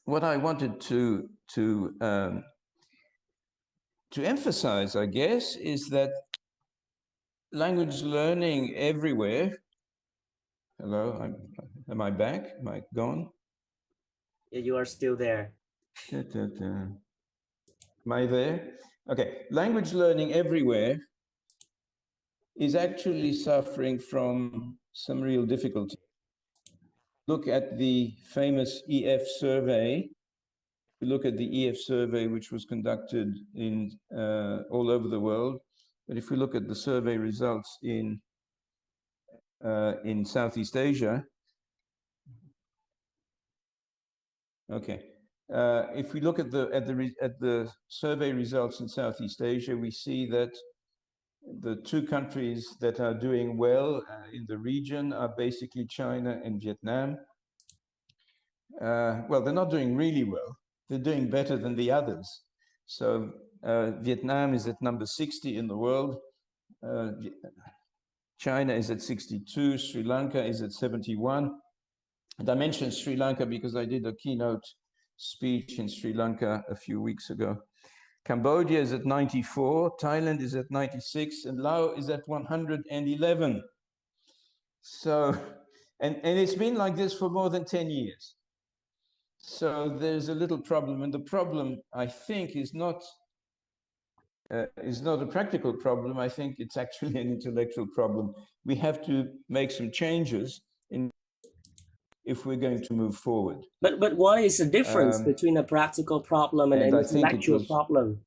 what I wanted to emphasize, I guess, is that language learning everywhere. Hello, am I back? Am I gone? Yeah, you are still there. Am I there? Okay, language learning everywhere is actually suffering from some real difficulty. Look at the famous EF survey. We look at the EF survey, which was conducted in all over the world. But if we look at the survey results in Southeast Asia, okay. If we look at the survey results in Southeast Asia, we see that the two countries that are doing well in the region are basically China and Vietnam. Well, they're not doing really well. They're doing better than the others. So Vietnam is at number 60 in the world. China is at 62. Sri Lanka is at 71. And I mentioned Sri Lanka because I did a keynote speech in Sri Lanka a few weeks ago. Cambodia is at 94, Thailand is at 96, and Laos is at 111. So, and it's been like this for more than 10 years. So there's a little problem, and the problem, I think, is not a practical problem. I think it's actually an intellectual problem. We have to make some changes if we're going to move forward. But what is the difference between a practical problem and an intellectual problem?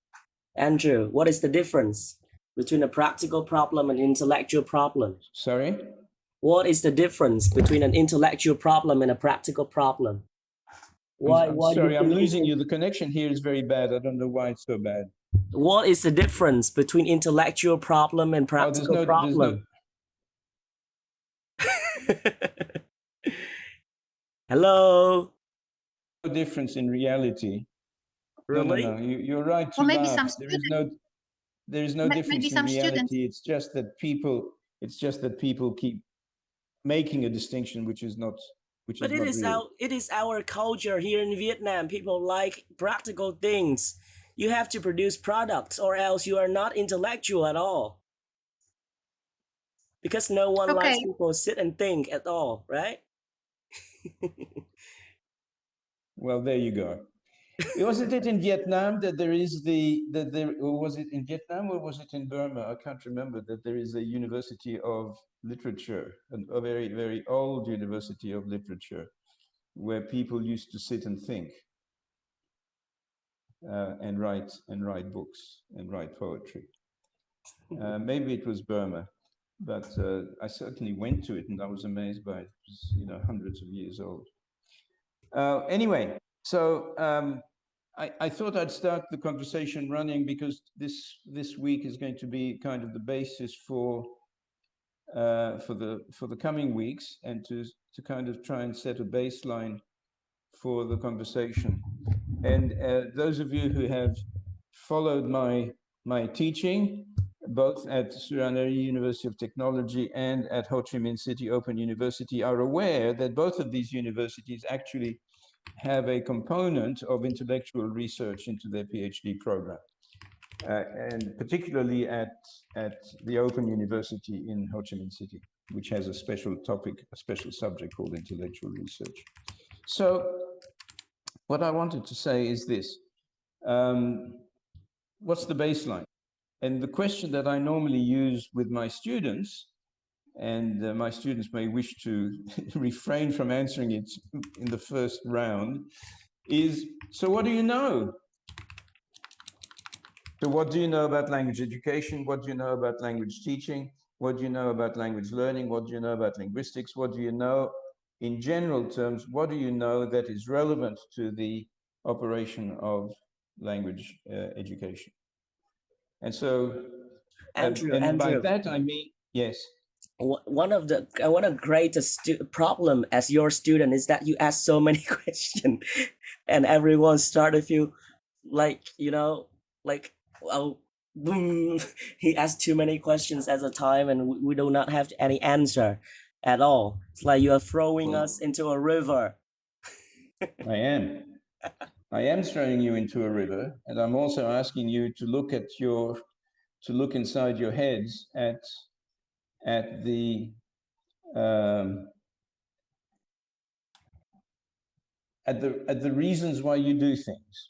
Andrew, what is the difference between a practical problem and intellectual problem? Sorry? What is the difference between an intellectual problem and a practical problem? I'm sorry, I'm losing you. The connection here is very bad. I don't know why it's so bad. What is the difference between intellectual problem and practical problem? Hello? No difference in reality. Really? No. You're right. Or maybe some there is no difference in reality. It's just that people keep making a distinction which is not real. It is our culture here in Vietnam. People like practical things. You have to produce products or else you are not intellectual at all. Because no one likes people sit and think at all, right? Well, there you go. Wasn't it in Vietnam that there is or was it in Vietnam or was it in Burma? I can't remember, that there is a university of literature, a very, very old university of literature, where people used to sit and think and write books and write poetry. Maybe it was Burma, but I certainly went to it and I was amazed by it. It was, hundreds of years old. Anyway, so I thought I'd start the conversation running because this week is going to be kind of the basis for the coming weeks, and to kind of try and set a baseline for the conversation. And those of you who have followed my teaching, both at Suraneri University of Technology and at Ho Chi Minh City Open University, are aware that both of these universities actually have a component of intellectual research into their PhD program, and particularly at the Open University in Ho Chi Minh City, which has a special topic, a special subject called intellectual research. So what I wanted to say is this: what's the baseline? And the question that I normally use with my students, and my students may wish to refrain from answering it in the first round, is, so what do you know? So what do you know about language education? What do you know about language teaching? What do you know about language learning? What do you know about linguistics? What do you know in general terms? What do you know that is relevant to the operation of language education? And so, Andrew, by that I mean, yes. One of the greatest problem as your student is that you ask so many questions, and everyone start to feel like, oh, boom, he asked too many questions at a time, and we do not have any answer at all. It's like you are throwing us into a river. I am. I am throwing you into a river, and I'm also asking you to look inside your heads at the at the reasons why you do things.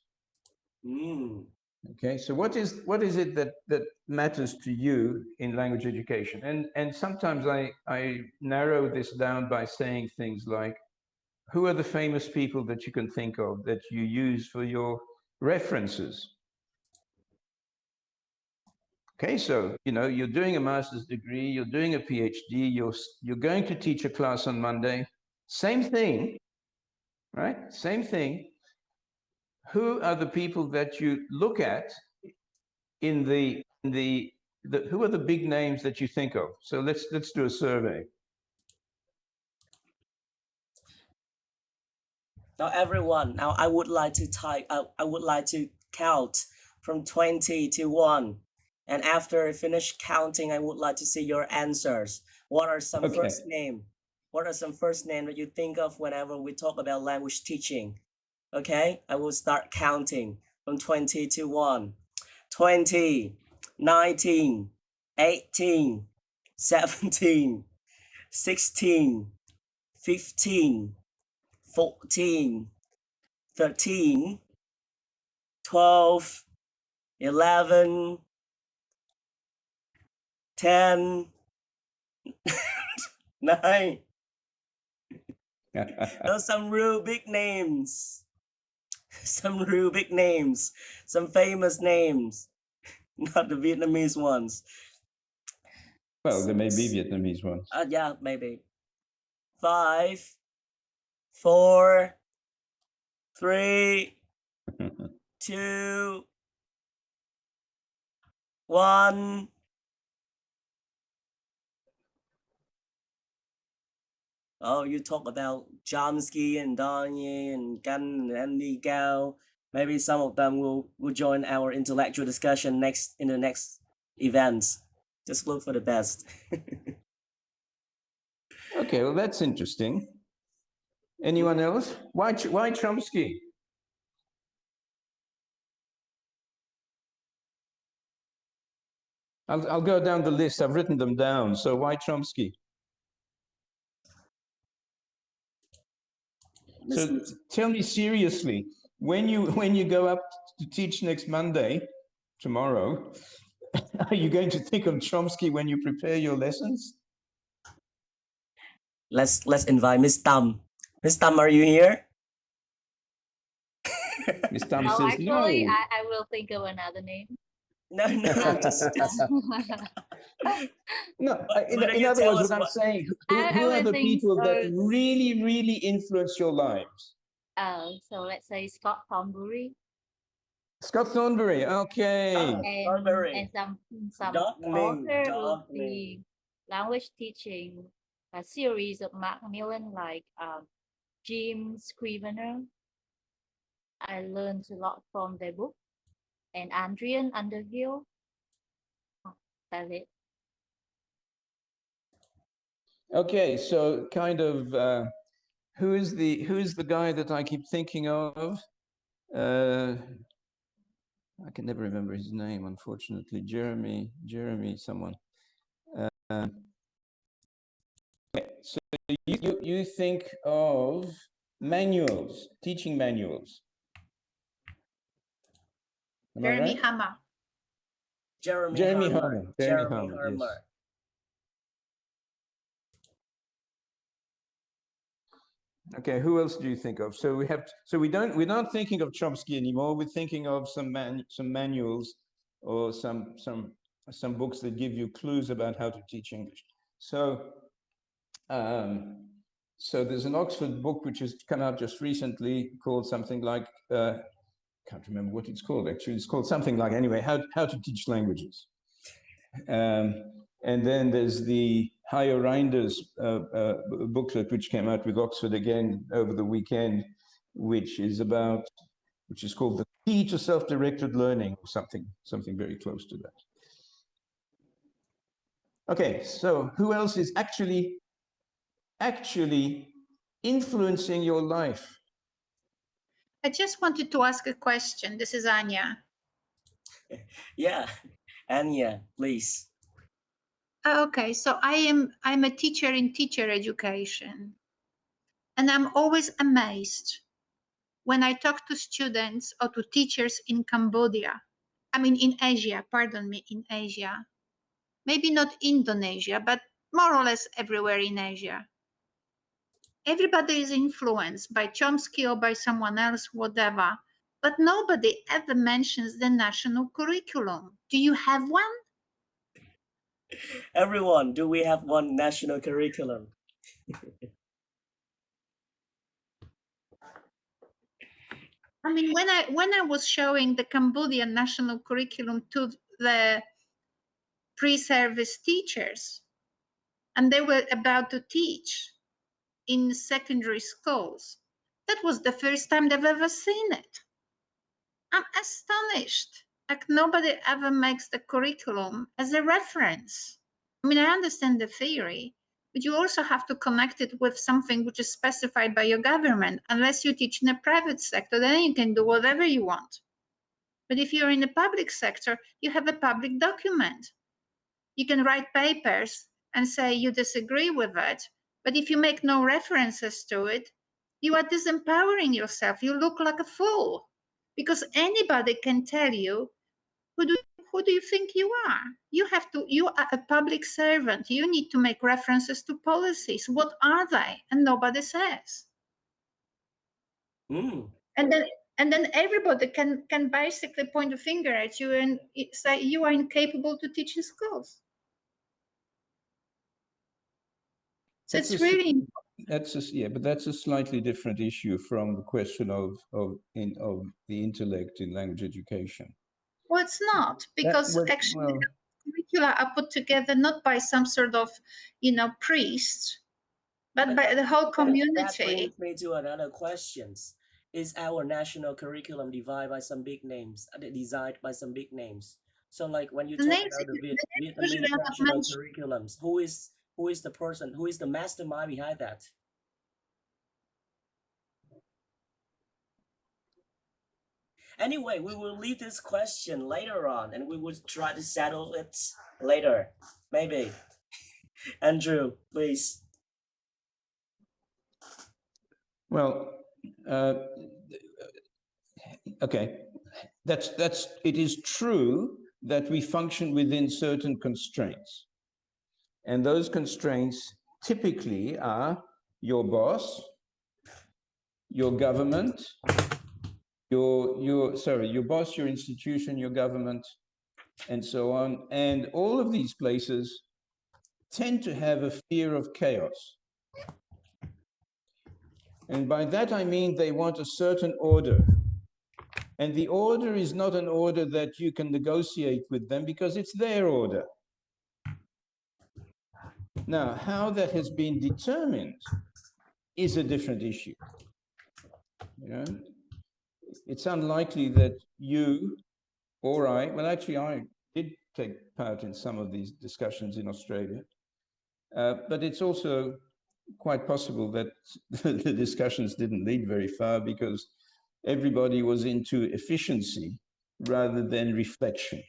Mm. Okay, so what is it that matters to you in language education? And sometimes I narrow this down by saying things like, who are the famous people that you can think of that you use for your references? Okay, so you're doing a master's degree, you're doing a PhD, you're going to teach a class on Monday. Same thing, right? Same thing. Who are the people that you look at in the who are the big names that you think of? So let's do a survey. Now, everyone, now I would like to type. I would like to count from 20 to 1, and after I finish counting, I would like to see your answers. What are some Okay. first name? What are some first name that you think of whenever we talk about language teaching? Okay, I will start counting from 20 to 1. 20, 19, 18, 17, 16, 15, 14, 13, 12, 11, 10, 9. Those some real big names. Some real big names. Some famous names. Not the Vietnamese ones. Well, there may be Vietnamese ones. Yeah, maybe. 5, 4, 3, 2, 1. Oh, you talk about Chomsky and Donnie and Gan and Andy Gao. Maybe some of them will join our intellectual discussion in the next events. Just look for the best. Okay, well, that's interesting. Anyone else? Why Chomsky? I'll go down the list. I've written them down. So why Chomsky? So tell me seriously, when you go up to teach next Monday, tomorrow, are you going to think of Chomsky when you prepare your lessons? Let's invite Miss Tam. Miss Tam, are you here? Miss Tam No, says actually, no. I will think of another name. No, just No, Why in you other tell words, us what I'm what? saying, I who are would the think people that so. really, really influence your lives? So let's say Scott Thornbury Scott Thornbury, okay. Thornbury. and some Dog name, author of dog the name. language teaching a series of Macmillan, like Jim Scrivener. I learned a lot from their book, and Adrian Underhill. That's it. Okay, so kind of who is the guy that I keep thinking of? I can never remember his name, unfortunately. Jeremy someone. So you think of manuals, teaching manuals. Am I Jeremy right? Hammer. Jeremy Harmer. Harmer. Jeremy Jeremy Harmer, yes. Harmer. Okay, who else do you think of? So we're not thinking of Chomsky anymore. We're thinking of some manuals or some books that give you clues about how to teach English. So so there's an Oxford book which has come out just recently called something like can't remember what it's called actually. It's called something like, anyway, how to teach languages. And then there's the Hayo Reinders booklet, which came out with Oxford again over the weekend, which is called The Key to Self-Directed Learning, or something very close to that. Okay, so who else is actually influencing your life? I just wanted to ask a question. This is Anya. Yeah, Anya, please. Okay, so I'm a teacher in teacher education, and I'm always amazed when I talk to students or to teachers in Cambodia. I mean, in Asia, pardon me, in Asia. Maybe not Indonesia, but more or less everywhere in Asia. Everybody is influenced by Chomsky or by someone else, whatever, but nobody ever mentions the national curriculum. Do you have one? Everyone, do we have one national curriculum? I mean, when I was showing the Cambodian national curriculum to the pre-service teachers, and they were about to teach in secondary schools, that was the first time they've ever seen it. I'm astonished. Like nobody ever makes the curriculum as a reference. I mean, I understand the theory, but you also have to connect it with something which is specified by your government. Unless you teach in a private sector, then you can do whatever you want. But if you're in the public sector, you have a public document. You can write papers and say you disagree with it. But if you make no references to it, you are disempowering yourself. You look like a fool because anybody can tell you who do you think you are? You are a public servant. You need to make references to policies. What are they? And nobody says. Mm. And then everybody can basically point a finger at you and say you are incapable to teach in schools. So That's it's a s- really yeah, but that's a slightly different issue from the question of the intellect in language education. well, it's not because actually well, curricula are put together not by some sort of priest, but by the whole That community. brings me to another question. Is our national curriculum divided by some big names? Designed by some big names? So, like when you The talk names about the usually Vietnamese are not national mentioned. curriculums, who is the person, who is the mastermind behind that? Anyway, we will leave this question later on, and we will try to settle it later, maybe. Andrew, please. Well, okay, it is true that we function within certain constraints, and those constraints typically are your boss, your government, your boss, your institution, your government, and so on. And all of these places tend to have a fear of chaos. And by that I mean they want a certain order. And the order is not an order that you can negotiate with them because it's their order. Now, how that has been determined is a different issue. It's unlikely that you or well, actually, I did take part in some of these discussions in Australia, but it's also quite possible that the discussions didn't lead very far because everybody was into efficiency rather than reflection.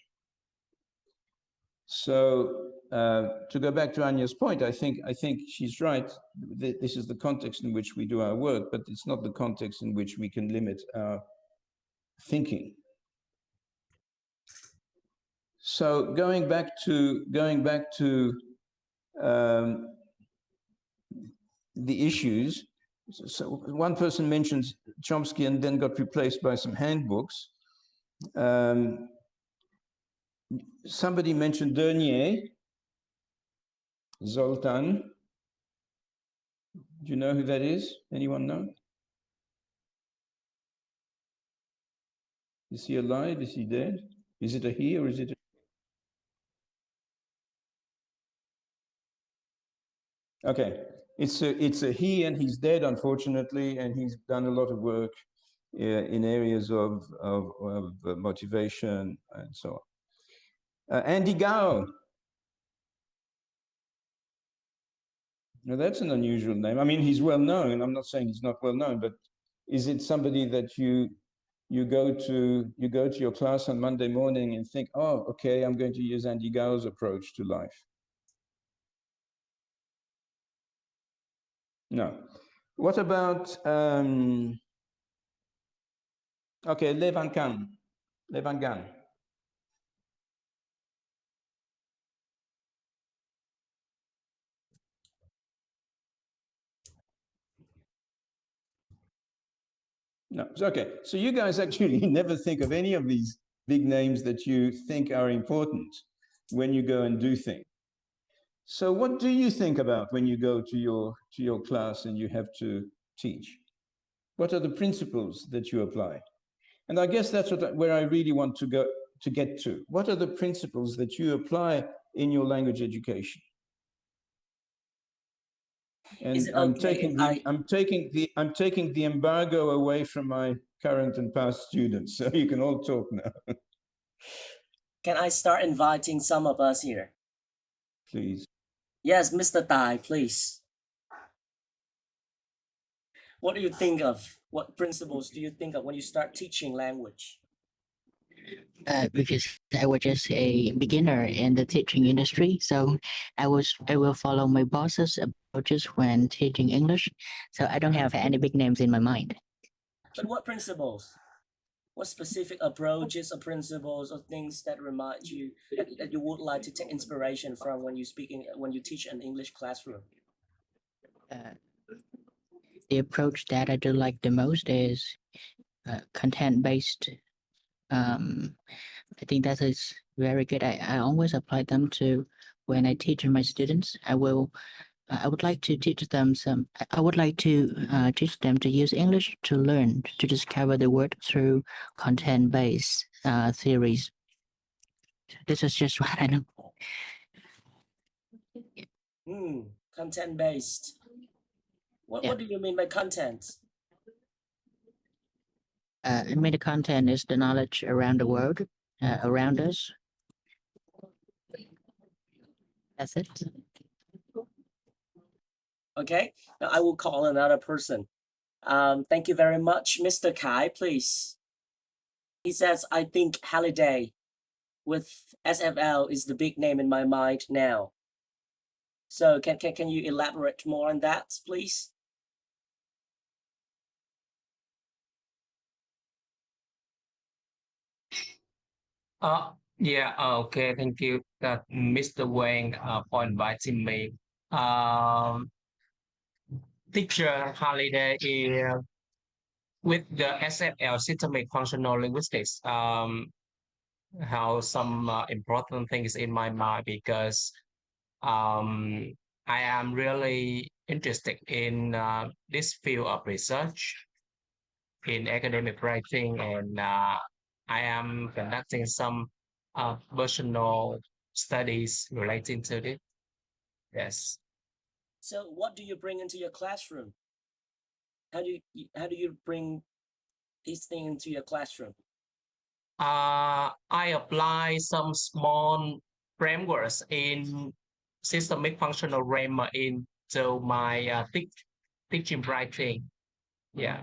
So to go back to Anya's point, I think she's right. This is the context in which we do our work, but it's not the context in which we can limit our thinking. So going back to the issues. So one person mentions Chomsky and then got replaced by some handbooks. Somebody mentioned Dernier, Zoltan. Do you know who that is? Anyone know? Is he alive? Is he dead? Is it a he or is it a... Okay, it's a he, and he's dead, unfortunately, and he's done a lot of work in areas of motivation and so on. Andy Gao. Now that's an unusual name. I mean, he's well known. I'm not saying he's not well known, but Is it somebody that you go to your class on Monday morning and think, oh, okay, I'm going to use Andy Gao's approach to life? No. What about okay, Le Van Gan. Le Van Gan. No, it's okay. So you guys actually never think of any of these big names that you think are important when you go and do things. So what do you think about when you go to your class and you have to teach? What are the principles that you apply? And I guess that's where I really want to go to get to. What are the principles that you apply in your language education? And Is it okay? I'm taking the embargo away from my current and past students, so you can all talk now. Can I start inviting some of us here? Please. Yes, Mr. Tai, please. What do you think of? What principles do you think of when you start teaching language? Because I was just a beginner in the teaching industry, so I will follow my boss's approaches when teaching English. So I don't have any big names in my mind. But what principles? What specific approaches or principles or things that remind you that you would like to take inspiration from when you teach an English classroom? The approach that I do like the most is content-based. I think that is very good. I always apply them to when I teach my students. I would like to teach them I would like to teach them to use English to learn, to discover the word through content-based theories. This is just what I know. Content-based. What do you mean by content? I mean, the content is the knowledge around the world, around us. That's it. Okay, now I will call another person. Thank you very much. Mr. Kai, please. He says, I think Halliday with SFL is the big name in my mind now. So can you elaborate more on that, please? Yeah, okay, thank you, Mr. Wang, for inviting me. Teacher Halliday is with the SFL, Systemic Functional Linguistics, have some important things in my mind because I am really interested in this field of research in academic writing, and I am conducting some personal studies relating to it. Yes. So what do you bring into your classroom? How do you bring these things into your classroom? I apply some small frameworks in systemic functional grammar into my teaching writing. Yeah.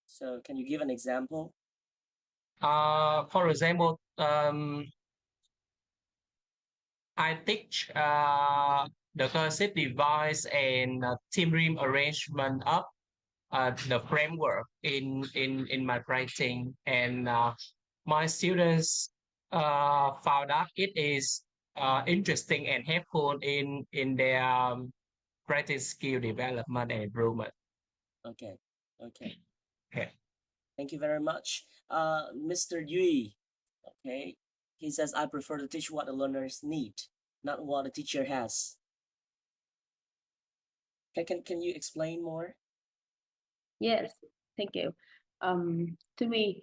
So can you give an example? For example, I teach the cursive device and theme rim arrangement of the framework in my writing, and my students found out it is interesting and helpful in their writing skill development and improvement. Okay. Okay. Thank you very much. Mr. Yui, okay, he says, I prefer to teach what the learners need, not what the teacher has. Can you explain more? Yes, thank you. To me,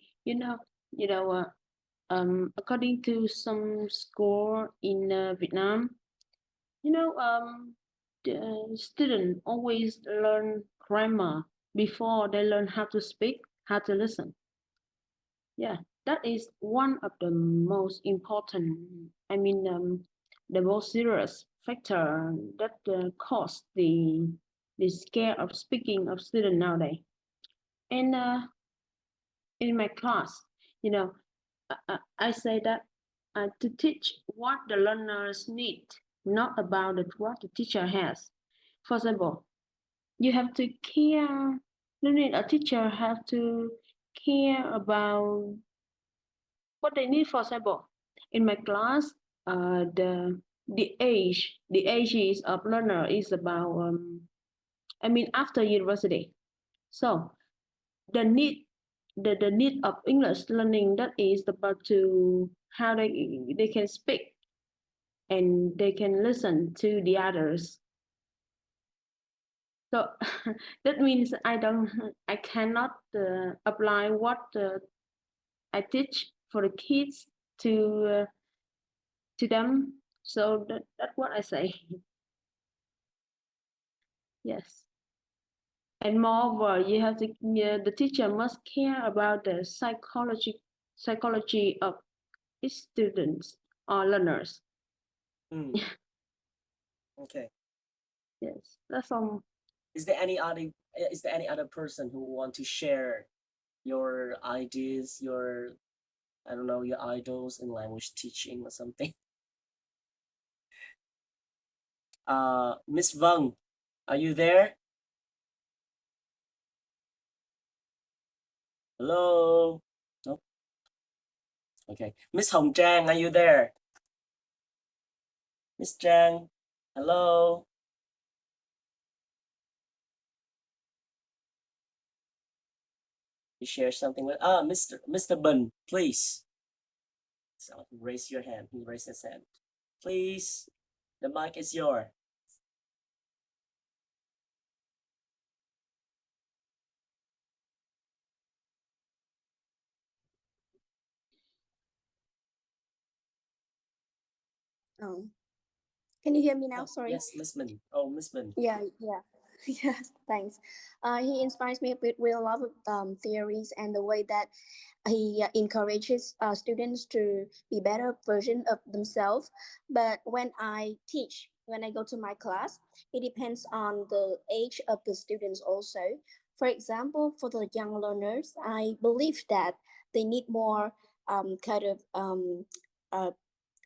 according to some school in Vietnam, the student always learn grammar before they learn how to speak, how to listen. Yeah, that is one of the most important, the most serious factor that cause the the scare of speaking of student nowadays. And in my class, you know, I say that to teach what the learners need, not about what the teacher has. For example, you have to care. A teacher have to care about what they need. For example, in my class, the ages of learner is about after university. So the need the need of English learning, that is about to how they can speak and they can listen to the others. So that means I cannot apply what I teach for the kids to them. So that's what I say. Yes. And moreover, you have to the teacher must care about the psychology of its students or learners. Hmm. Okay. Yes, that's all. Is there any other person who want to share your ideas, your, I don't know, your idols in language teaching or something? Miss Vang, are you there? Hello? Nope. Okay. Miss Hồng Trang, are you there? Miss Trang, hello? You share something with Mr. Bun, please. So raise your hand. He raised his hand. Please, the mic is yours. Oh, can you hear me now? Oh, Sorry. yes, Miss Min. Oh, Miss Min. Yeah, yeah. Yeah, thanks. He inspires me with a lot of theories and the way that he encourages students to be better version of themselves. But when I teach, when I go to my class, it depends on the age of the students also. For example, for the young learners, I believe that they need more kind of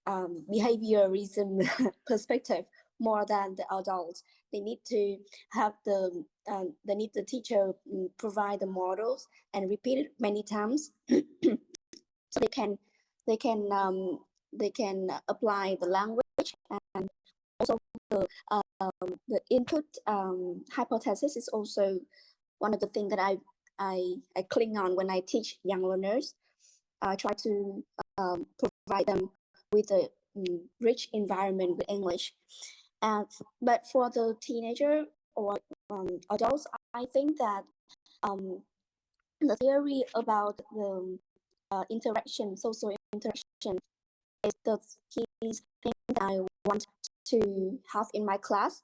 behaviorism perspective more than the adults. They need to have they need the teacher provide the models and repeat it many times, so they can apply the language. And also the input hypothesis is also one of the things that I cling on when I teach young learners. I try to provide them with a rich environment with English. But for the teenager or adults, I think that the theory about the interaction, social interaction, is the key thing that I want to have in my class.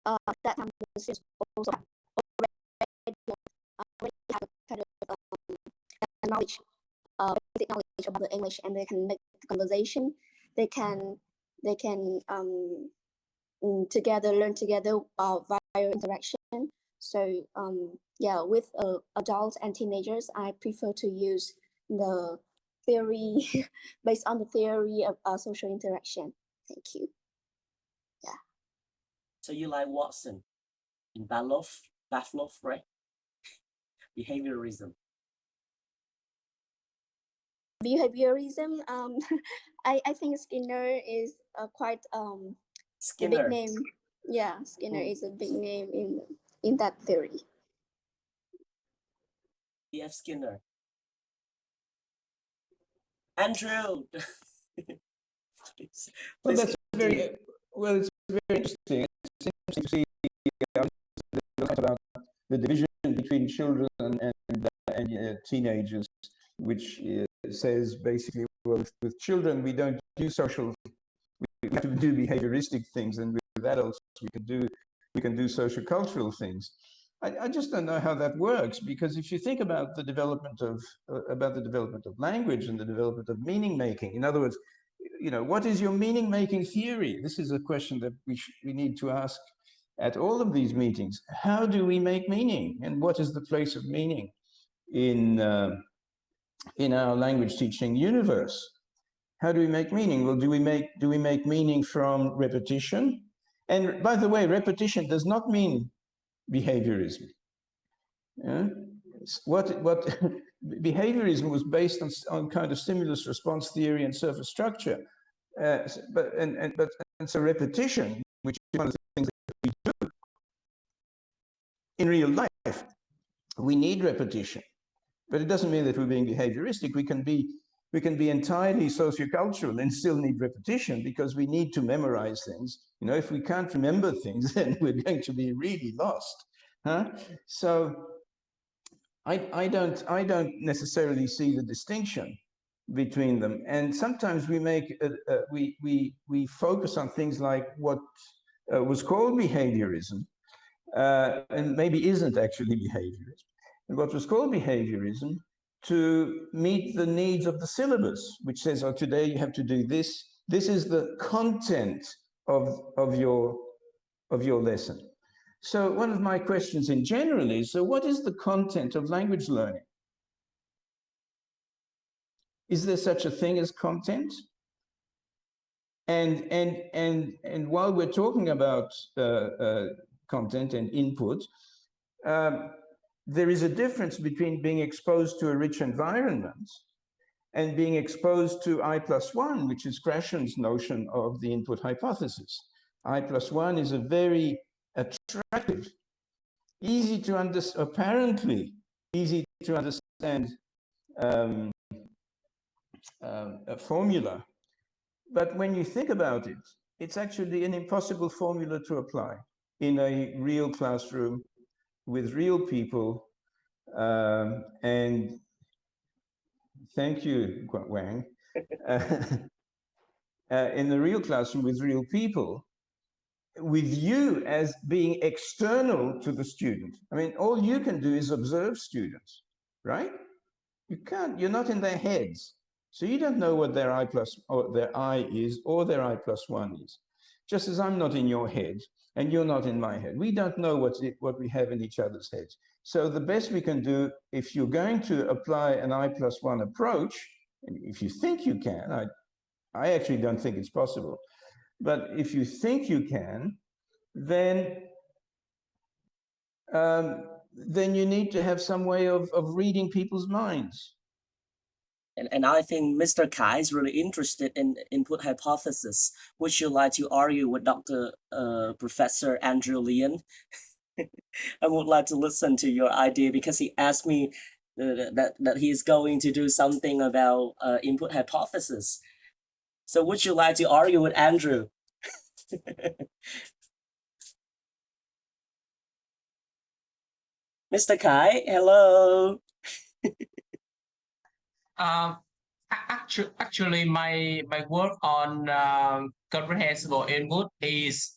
That time the students also already have kind of knowledge, basic knowledge about the English, and they can make the conversation. They can together learn together via interaction. So yeah, with adults and teenagers, I prefer to use the theory based on the theory of social interaction. Thank you. Yeah. So you like Watson in Pavlov, right? Behaviorism. Behaviorism. I think Skinner is quite a big name. Yeah, Skinner is a big name in that theory. E.F. Skinner. Andrew. Please, Well, please that's very well. It's very interesting. It seems to see about the division between children and teenagers, which says basically, well, with children we don't do social. We have to do behavioristic things, and with adults we can do social cultural things. I just don't know how that works, because if you think about the development of language and the development of meaning making, in other words, you know, what is your meaning making theory? This is a question that we need to ask at all of these meetings, how do we make meaning, and what is the place of meaning in our language teaching universe? How do we make meaning? Well, do we make meaning from repetition? And by the way, repetition does not mean behaviorism. Yeah? What behaviorism was based on kind of stimulus response theory and surface structure, but so repetition, which is one of the things that we do in real life, we need repetition, but it doesn't mean that we're being behavioristic. We can be entirely sociocultural and still need repetition, because we need to memorize things. You know, if we can't remember things, then we're going to be really lost. Huh? So I don't necessarily see the distinction between them. And sometimes we make we focus on things like what was called behaviorism, and maybe isn't actually behaviorism. And what was called behaviorism to meet the needs of the syllabus, which says, oh, today you have to do this. This is the content of your lesson. So one of my questions in general is, so what is the content of language learning? Is there such a thing as content? And while we're talking about content and input, there is a difference between being exposed to a rich environment and being exposed to I+1, which is Grasham's notion of the input hypothesis. I+1 is a very attractive, easy to understand, apparently easy to understand a formula. But when you think about it, it's actually an impossible formula to apply in a real classroom with real people. And thank you, Wang. In the real classroom with real people, with you as being external to the student. I mean, all you can do is observe students, right? You can't, you're not in their heads. So you don't know what their I plus or their I is or their I+1 is. Just as I'm not in your head and you're not in my head. We don't know what we have in each other's heads. So the best we can do, if you're going to apply an I+1 approach, and if you think you can, I actually don't think it's possible. But if you think you can, then you need to have some way of reading people's minds. And I think Mr. Kai is really interested in input hypothesis. Would you like to argue with Dr. Professor Andrew Lien? I would like to listen to your idea, because he asked me that he is going to do something about input hypothesis. So would you like to argue with Andrew? Mr. Kai, hello. Actually, my work on comprehensible input is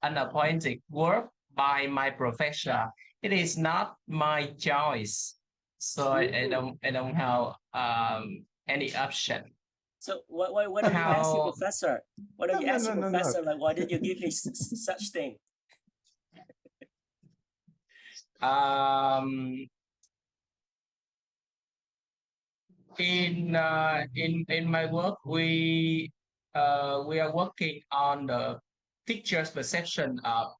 unappointed work by my professor. It is not my choice, so I don't have any option. So why don't you ask your professor? Why don't you ask your professor? Like, why did you give me such thing? In my work, we are working on the teacher's perception of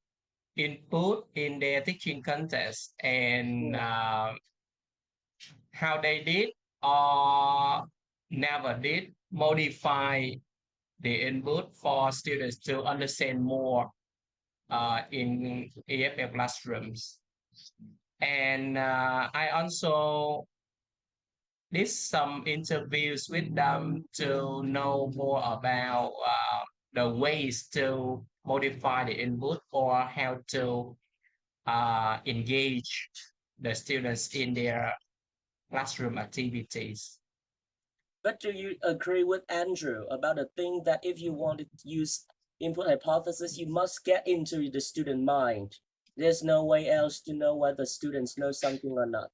input in their teaching context, and how they did or never did modify the input for students to understand more in EFL classrooms. And I also did some interviews with them to know more about the ways to modify the input, or how to engage the students in their classroom activities. But do you agree with Andrew about the thing that if you want to use input hypothesis, you must get into the student mind? There's no way else to know whether students know something or not.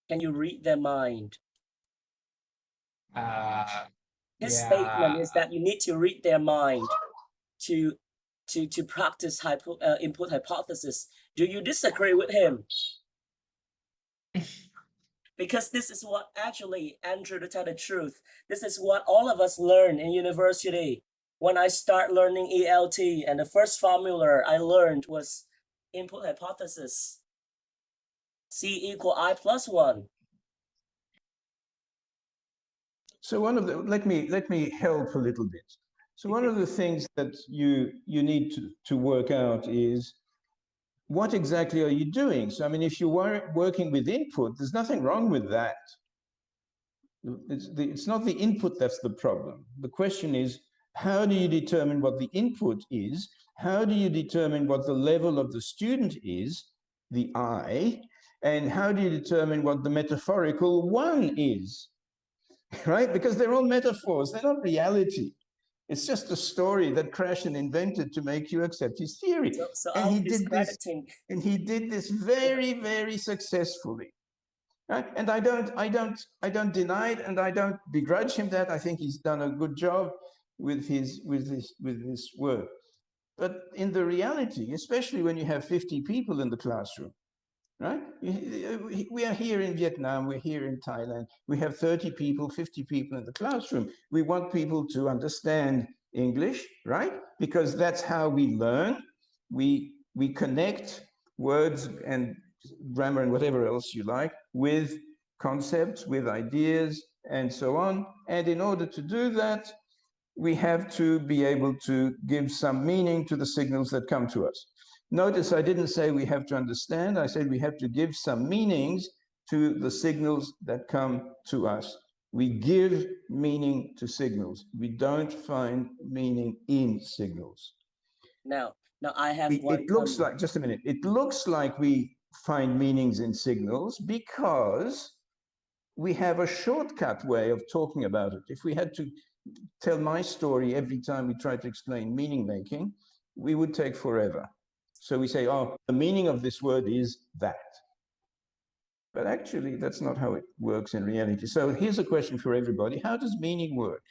Can you read their mind? His Yeah, statement is that you need to read their mind to practice input hypothesis. Do you disagree with him? Because this is what actually, Andrew, to tell the truth, this is what all of us learn in university. When I start learning ELT, and the first formula I learned was input hypothesis. C equal I plus 1. So one of the, let me help a little bit. So one of the things that you need to work out is, what exactly are you doing? So, I mean, if you are working with input, there's nothing wrong with that. It's not the input that's the problem. The question is, how do you determine what the input is? How do you determine what the level of the student is, the I? And how do you determine what the metaphorical one is? Right? Because they're all metaphors, they're not reality. It's just a story that Krashen invented to make you accept his theory. So And I'm he did this, discrediting. and he did this very, very successfully. Right? And I don't deny it, and I don't begrudge him that. I think he's done a good job with his work. But in the reality, especially when you have 50 people in the classroom, right? We are here in Vietnam, we're here in Thailand, we have 30 people, 50 people in the classroom. We want people to understand English, right? Because that's how we learn. We connect words and grammar and whatever else you like with concepts, with ideas, and so on. And in order to do that, we have to be able to give some meaning to the signals that come to us. Notice I didn't say we have to understand, I said we have to give some meanings to the signals that come to us. We give meaning to signals. We don't find meaning in signals. Now I have one. It looks like, just a minute, it looks like we find meanings in signals because we have a shortcut way of talking about it. If we had to tell my story every time we try to explain meaning making, we would take forever. So we say, oh, the meaning of this word is that. But actually, that's not how it works in reality. So here's a question for everybody. How does meaning work?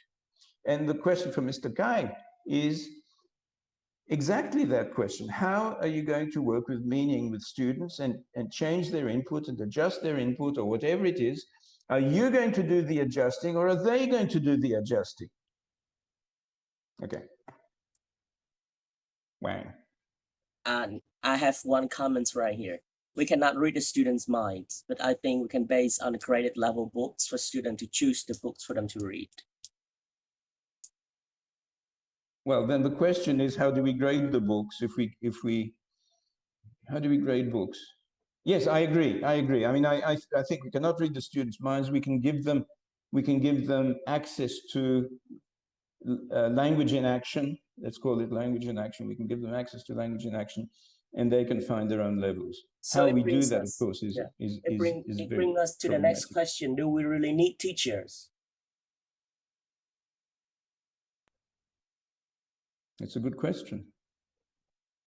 And the question for Mr. Kai is exactly that question. How are you going to work with meaning with students and change their input and adjust their input or whatever it is? Are you going to do the adjusting or are they going to do the adjusting? Okay. Wang. And I have one comment right here. We cannot read the students' minds, but I think we can base on graded level books for students to choose the books for them to read. Well, then the question is, how do we grade the books? How do we grade books? Yes, I agree. I mean, I think we cannot read the students' minds. We can give them access to language in action. Let's call it language in action. We can give them access to language in action, and they can find their own levels. So how we do that, of course, is it brings us to the next question. Do we really need teachers? It's a good question.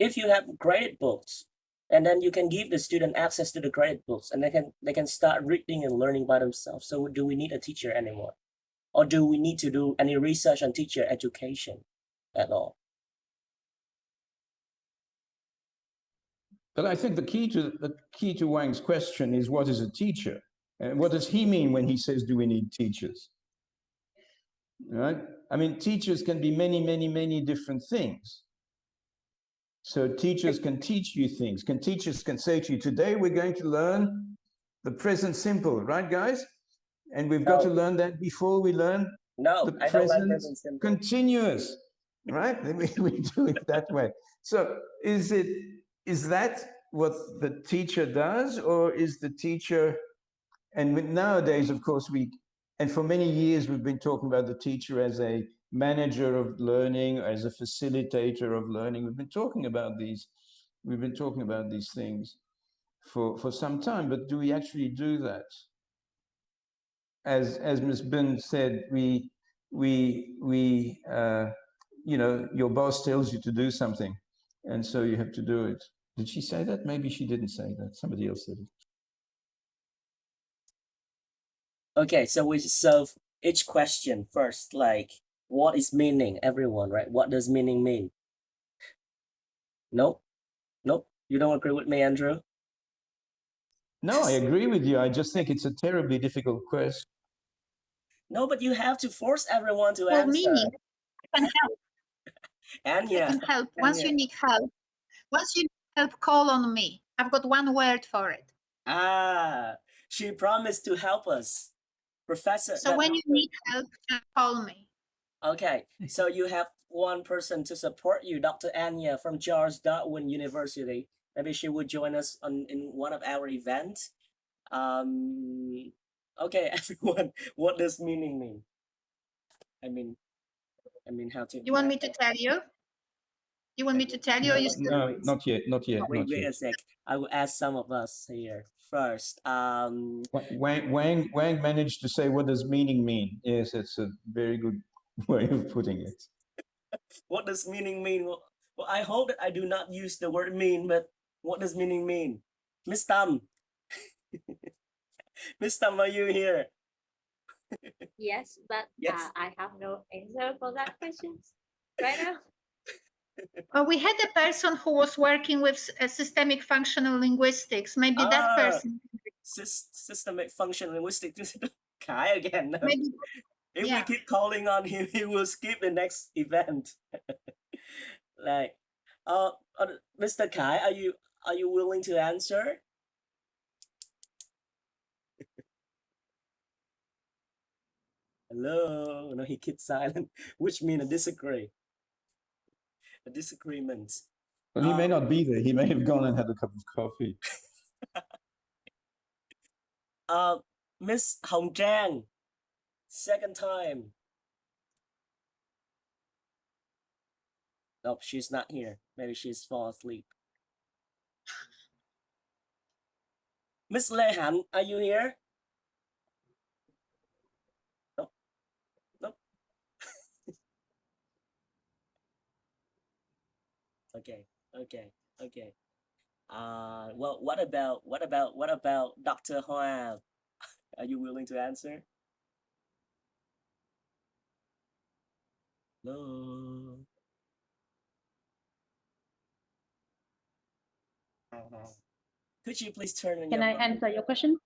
If you have graded books, and then you can give the student access to the graded books, and they can start reading and learning by themselves. So do we need a teacher anymore? Or do we need to do any research on teacher education at all? But I think the key to Wang's question is, what is a teacher? And what does he mean when he says, do we need teachers? Right? I mean, teachers can be many, many, many different things. So teachers can teach you things. Teachers can say to you, today we're going to learn the present simple, right, guys? And we've got to learn that before we learn the present continuous, right? We do it that way. So is that what the teacher does, or is the teacher, and nowadays, of course, and for many years, we've been talking about the teacher as a manager of learning, as a facilitator of learning. We've been talking about these things for some time, but do we actually do that? As Ms. Bin said, you know, your boss tells you to do something, and so you have to do it. Did she say that? Maybe she didn't say that. Somebody else said it. Okay, so each question first, like what is meaning, everyone, right? What does meaning mean? Nope. Nope. You don't agree with me, Andrew? No, I agree with you. I just think it's a terribly difficult question. No, but you have to force everyone to Well, answer. meaning, I can help. And I yeah, can help. Once you need help, call on me. I've got one word for it. she promised to help us, Professor. So when you need help, just call me. Okay, so you have one person to support you, Dr. Anya from Charles Darwin University. Maybe she would join us in one of our events. Okay, everyone, what does meaning mean? I mean, how to? You want me to tell you? You want me to tell you? Or you still... No, not yet, not yet, Wait, not wait yet. a sec. I will ask some of us here first. Wang managed to say, what does meaning mean? Yes, it's a very good way of putting it. What does meaning mean? Well, I hope that I do not use the word mean, but what does meaning mean? Miss Tam. Miss Tam, are you here? Yes, but Yes. I have no answer for that question right now. We had a person who was working with systemic functional linguistics. Maybe that person. Systemic functional linguistics. Kai again. No? Maybe, If yeah. we keep calling on him, he will skip the next event. Like, Mr. Kai, are you willing to answer? Hello. No, he keeps silent, which means a disagree. A disagreement. Well, he may not be there. He may have gone and had a cup of coffee. Miss Hong Zhang, second time. Nope, she's not here. Maybe she's fall asleep. Miss Lê Han, are you here? Nope. Nope. Okay. Well, what about Dr. Hoa? Are you willing to answer? No. Could you please turn on Can your I mic? answer your question?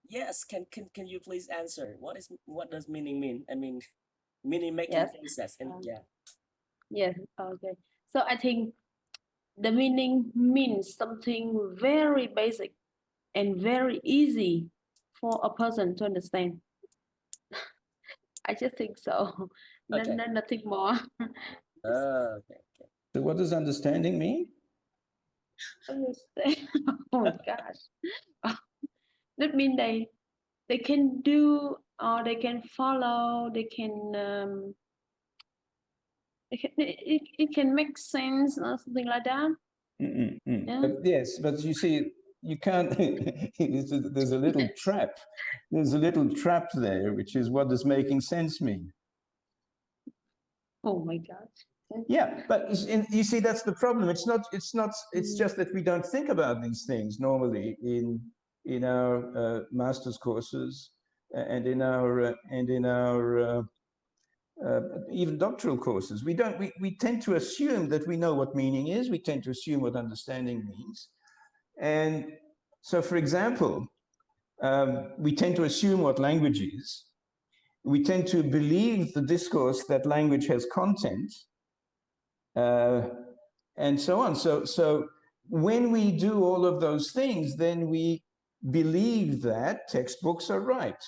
Yes, can you please answer? What does meaning mean? I mean, meaning making Yes. process and yeah. Yes, okay. So I think the meaning means something very basic and very easy for a person to understand. I just think so. Okay. Nothing more. Okay. So what does understanding mean? Understand. Oh my gosh. That means they can do or they can follow, they can it can make sense or something like that. Yeah. But yes, but you see, you can't. There's a little trap. There's a little trap there, which is what does making sense mean? Oh my God. Yeah, but you see, that's the problem. It's not. It's just that we don't think about these things normally in our master's courses and in our even doctoral courses. We tend to assume that we know what meaning is. We tend to assume what understanding means. And so, for example, we tend to assume what language is. We tend to believe the discourse that language has content, and so on. So when we do all of those things, then we believe that textbooks are right.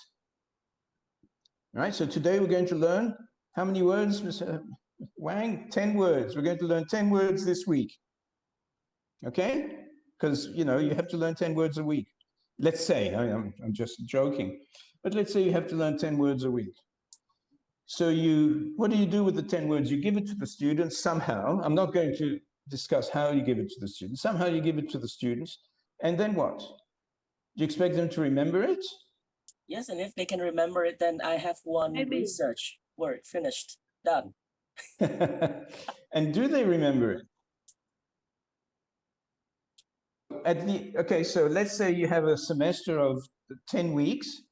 Right? So today we're going to learn how many words, Mr. Wang? 10 words. We're going to learn 10 words this week. Okay? Because, you know, you have to learn 10 words a week. Let's say, I'm just joking, but let's say you have to learn 10 words a week. So what do you do with the 10 words? You give it to the students somehow. I'm not going to discuss how you give it to the students. Somehow you give it to the students. And then what? Do you expect them to remember it? Yes, and if they can remember it, then I have one Maybe. research work finished, done. And do they remember it? Okay, so let's say you have a semester of 10 weeks.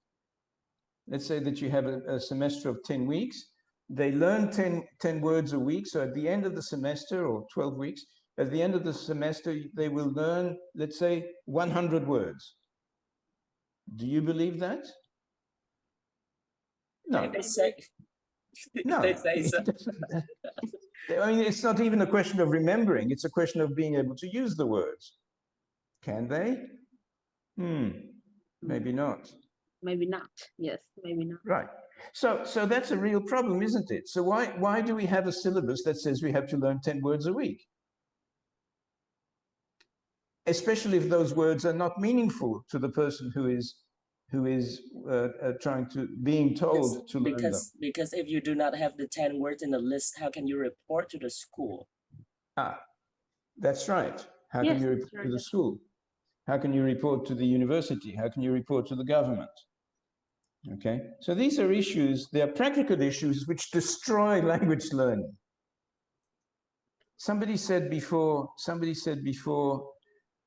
let's say that you have a semester of 10 weeks. They learn 10 words a week. So at the end of the semester, or 12 weeks, at the end of the semester, they will learn, let's say, 100 words. Do you believe that? No. If they say, No. they say so. I mean, it's not even a question of remembering. It's a question of being able to use the words. Can they? Maybe not. Maybe not. Yes, maybe not. Right. So that's a real problem, isn't it? So why do we have a syllabus that says we have to learn 10 words a week? Especially if those words are not meaningful to the person who is being told to learn them. Because if you do not have the 10 words in the list, how can you report to the school? That's right. How Yes, can you that's report right. to the school? How can you report to the university? How can you report to the government? Okay, so these are issues, they are practical issues which destroy language learning. Somebody said before,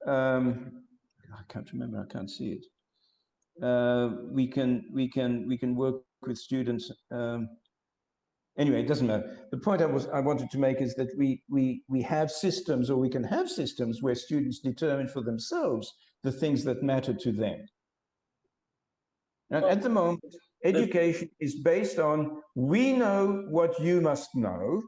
I can't remember, I can't see it. We can work with students. Anyway, it doesn't matter. The point I wanted to make is that we have systems, or we can have systems where students determine for themselves the things that matter to them. And at the moment, education is based on, we know what you must know,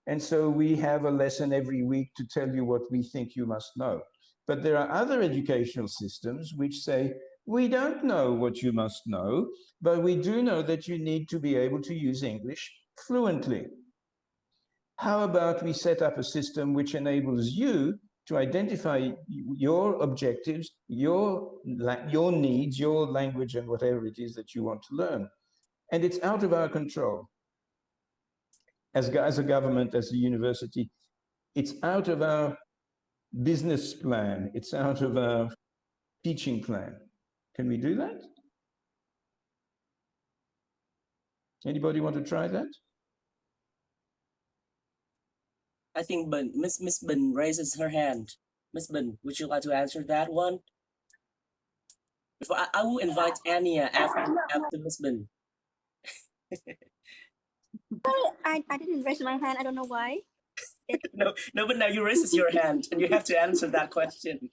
and so we have a lesson every week to tell you what we think you must know. But there are other educational systems which say, we don't know what you must know, but we do know that you need to be able to use English fluently. How about we set up a system which enables you to identify your objectives, your needs, your language, and whatever it is that you want to learn. And it's out of our control. As a government, as a university, it's out of our business plan. It's out of our teaching plan. Can we do that? Anybody want to try that? I think Miss Bin raises her hand. Miss Bin, would you like to answer that one? Before I will invite Anya after Miss Bin. I didn't raise my hand. I don't know why. No, but now you raise your hand and you have to answer that question.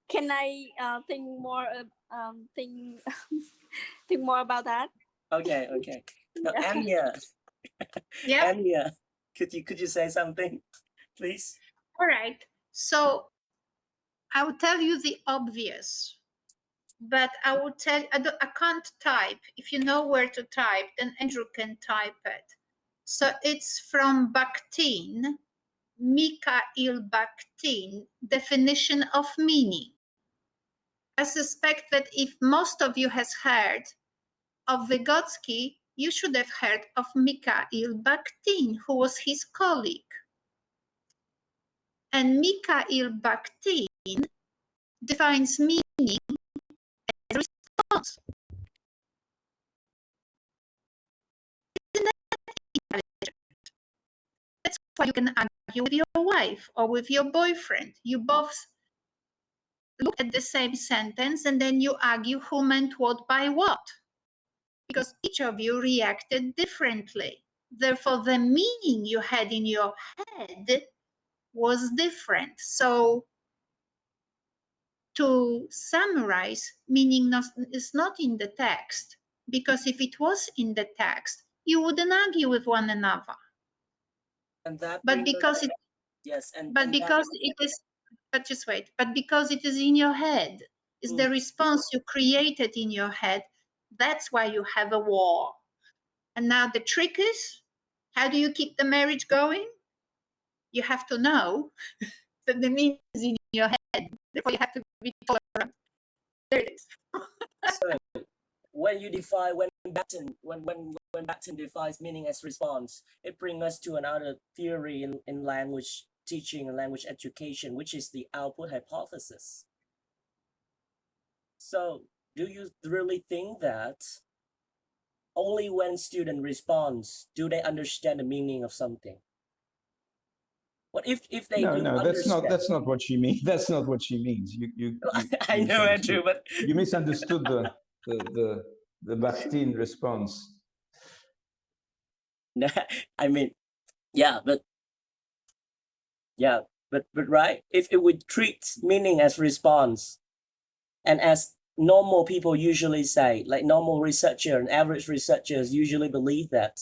Can I think more? Think think more about that. Okay. Now, Anya. Yeah. Anya, could you say something, please? All right. So I will tell you the obvious, but I will tell you, I can't type. If you know where to type, then Andrew can type it. So it's from Bakhtin, Mikhail Bakhtin, Definition of Meaning. I suspect that if most of you has heard of Vygotsky, you should have heard of Mikhail Bakhtin, who was his colleague. And Mikhail Bakhtin defines meaning as a response. Isn't that intelligent? That's why you can argue with your wife or with your boyfriend. You both look at the same sentence and then you argue who meant what by what, because each of you reacted differently. Therefore, the meaning you had in your head was different. So to summarize, meaning is not in the text, because if it was in the text, you wouldn't argue with one another. And that but because it is in your head, is the response you created in your head, that's why you have a war. And now the trick is, how do you keep the marriage going? You have to know that the meaning is in your head. Therefore, you have to be tolerant. There it is. So when you define, when Bakhtin defines meaning as response, it brings us to another theory in language teaching and language education, which is the output hypothesis. So do you really think that only when student responds do they understand the meaning of something? What if they No, do no, understand? that's not what she means. That's not what she means. I know, Andrew, but you misunderstood the Bakhtin response. I mean, yeah, but right. If it would treat meaning as response, and as normal people usually say, like normal researcher and average researchers usually believe that,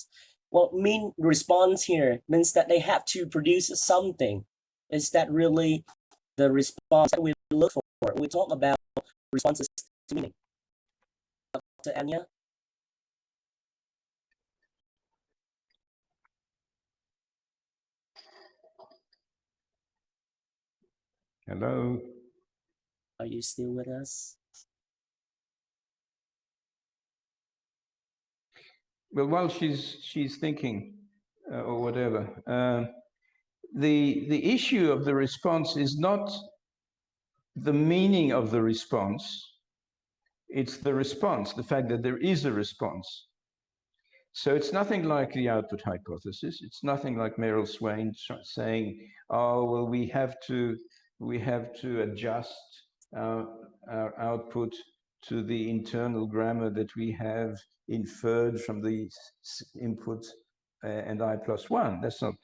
what mean response here means that they have to produce something. Is that really the response that we look for? We talk about responses to meaning. Dr. Anya? Hello. Are you still with us? Well, while she's thinking or whatever, the issue of the response is not the meaning of the response. It's the response, the fact that there is a response. So it's nothing like the output hypothesis. It's nothing like Meryl Swain saying, "Oh, well, we have to adjust our output to the internal grammar that we have inferred from the input and I+1." That's not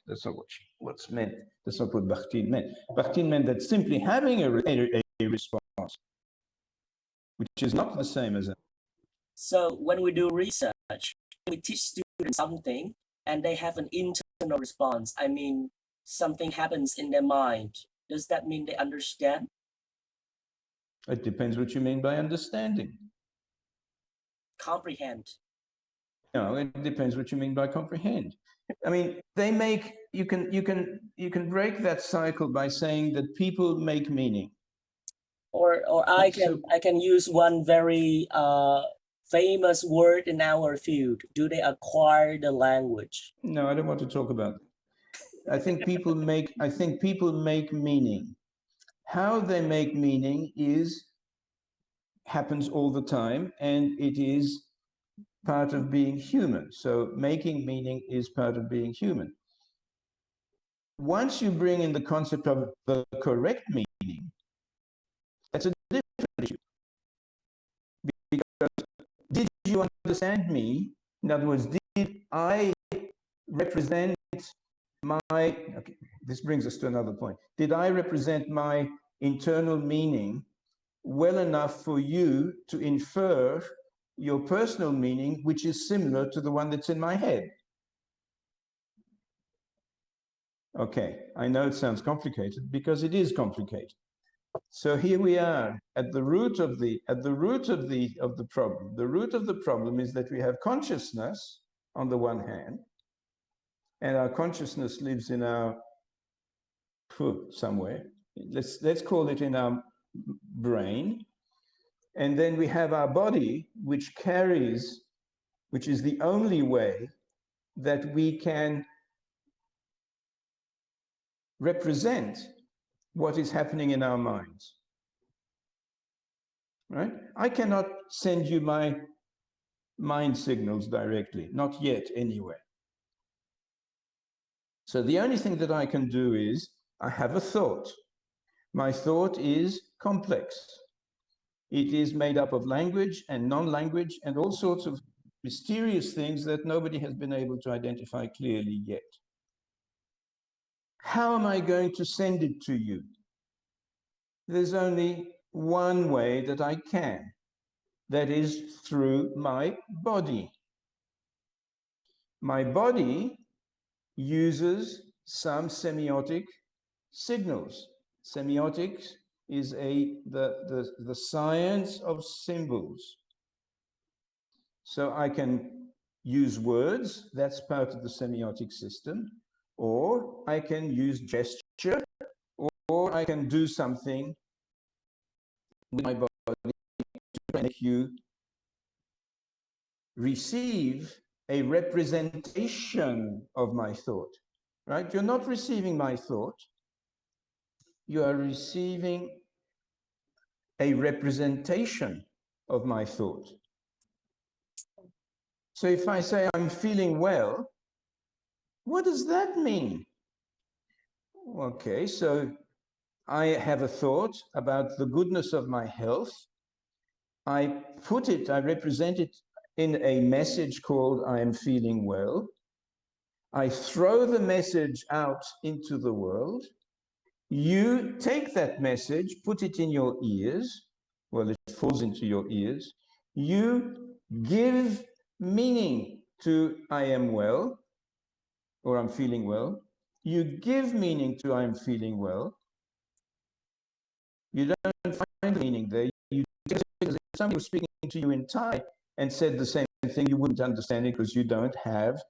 what's meant. That's not what Bakhtin meant. Bakhtin meant that simply having a response, which is not the same as a. So when we do research, we teach students something and they have an internal response. I mean, something happens in their mind. Does that mean they understand? It depends what you mean by understanding. Comprehend. No, it depends what you mean by comprehend. I mean, they make, you can break that cycle by saying that people make meaning. Or I can use one very famous word in our field. Do they acquire the language? No, I don't want to talk about that. I think people make meaning. How they make meaning happens all the time, and it is part of being human. So making meaning is part of being human. Once you bring in the concept of the correct meaning, that's a different issue. Because did you understand me? In other words, did I represent okay, this brings us to another point. Did I represent my internal meaning well enough for you to infer your personal meaning, which is similar to the one that's in my head? Okay, I know it sounds complicated because it is complicated. So here we are at the root of the problem. The root of the problem is that we have consciousness on the one hand, and our consciousness lives in our somewhere. Let's call it in our brain, and then we have our body, which is the only way that we can represent what is happening in our minds. Right? I cannot send you my mind signals directly, not yet anyway. So the only thing that I can do is I have a thought. My thought is complex. It is made up of language and non-language and all sorts of mysterious things that nobody has been able to identify clearly yet. How am I going to send it to you? There's only one way that I can. That is through my body. My body uses some semiotic signals. Semiotics is the science of symbols. So I can use words, that's part of the semiotic system, or I can use gesture, or I can do something with my body to make you receive a representation of my thought, right? You're not receiving my thought. You are receiving a representation of my thought. So if I say I'm feeling well, what does that mean? Okay, so I have a thought about the goodness of my health. I represent it in a message called I am feeling well. I throw the message out into the world. You take that message, put it in your ears. Well, it falls into your ears. You give meaning to I am well, or I'm feeling well. You give meaning to I'm feeling well. You don't find meaning there. You just, if somebody was speaking to you in Thai and said the same thing, you wouldn't understand it because you don't have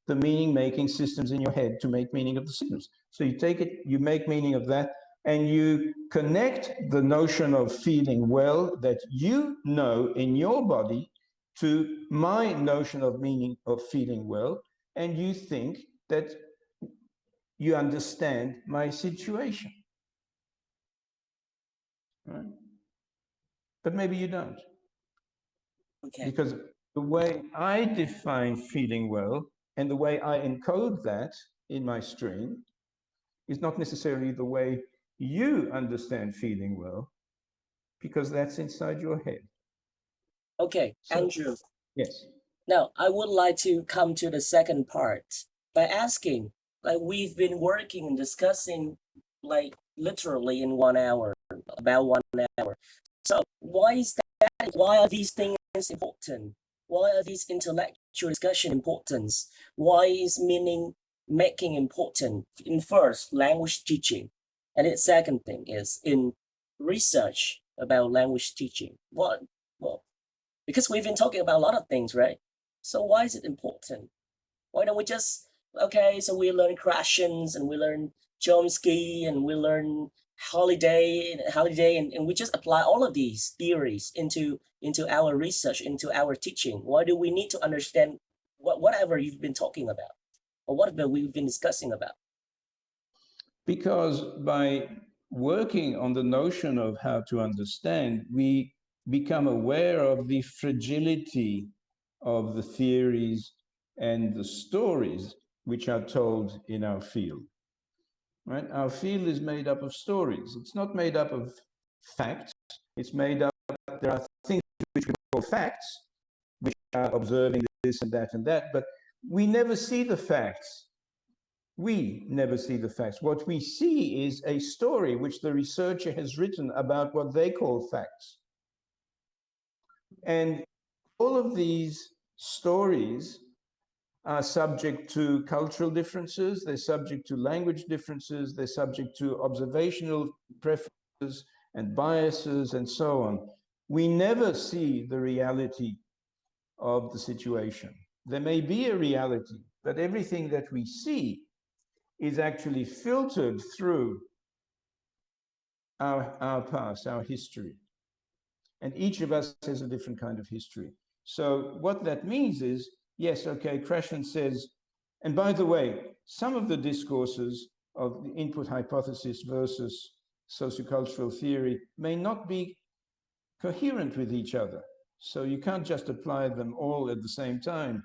the meaning-making systems in your head to make meaning of the signals. So you take it, you make meaning of that, and you connect the notion of feeling well that you know in your body to my notion of meaning of feeling well, and you think that you understand my situation. Right? But maybe you don't. Okay. Because the way I define feeling well and the way I encode that in my string is not necessarily the way you understand feeling well, because that's inside your head. Okay, So, Andrew. yes. Now, I would like to come to the second part by asking, like we've been working and discussing like literally in 1 hour, about 1 hour. So why is that? Why are these things important? Why are these intellectual discussion important? Why is meaning making important? In first, language teaching. And its second thing is in research about language teaching. What? Well, because we've been talking about a lot of things, right? So why is it important? Why don't we just, okay, so we learn Krashen's and we learn Chomsky and we learn Holiday, and we just apply all of these theories into our research, into our teaching. Why do we need to understand whatever you've been talking about or whatever we've been discussing about? Because by working on the notion of how to understand, we become aware of the fragility of the theories and the stories which are told in our field. Right? Our field is made up of stories. It's not made up of facts. It's made up, there are things which we call facts, which are observing this and that, but we never see the facts. We never see the facts. What we see is a story which the researcher has written about what they call facts. And all of these stories are subject to cultural differences, they're subject to language differences, they're subject to observational preferences and biases and so on. We never see the reality of the situation. There may be a reality, but everything that we see is actually filtered through our past, our history. And each of us has a different kind of history. So what that means is, yes, okay, Krashen says, and by the way, some of the discourses of the input hypothesis versus sociocultural theory may not be coherent with each other. So you can't just apply them all at the same time,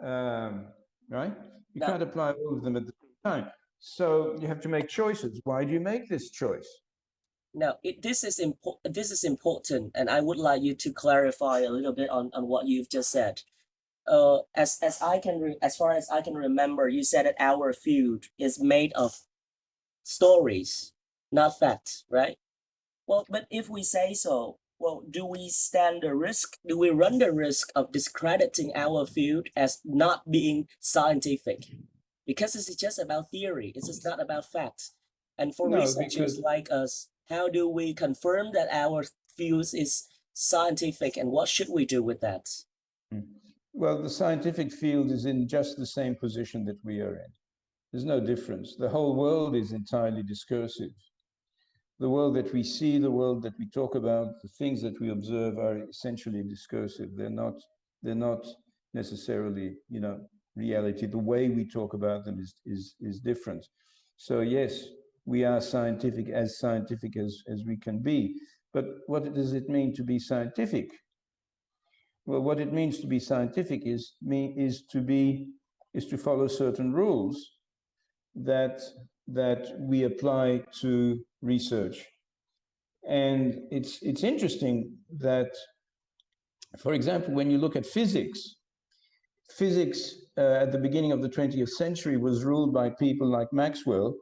right? You can't apply all of them at the same time. So you have to make choices. Why do you make this choice? Now, this is important, and I would like you to clarify a little bit on what you've just said. As far as I can remember, you said that our field is made of stories, not facts, right? Well, but if we say so, well, do we run the risk of discrediting our field as not being scientific? Because this is just about theory, it's just not about facts. And for researchers like us, how do we confirm that our field is scientific, and what should we do with that? Well, the scientific field is in just the same position that we are in. There's no difference. The whole world is entirely discursive. The world that we see, the world that we talk about, the things that we observe are essentially discursive. They're not necessarily, reality. The way we talk about them is different. So yes, we are scientific as we can be. But what does it mean to be scientific? Well, what it means to be scientific is to follow certain rules that that we apply to research. And it's interesting that, for example, when you look at physics at the beginning of the 20th century was ruled by people like Maxwell,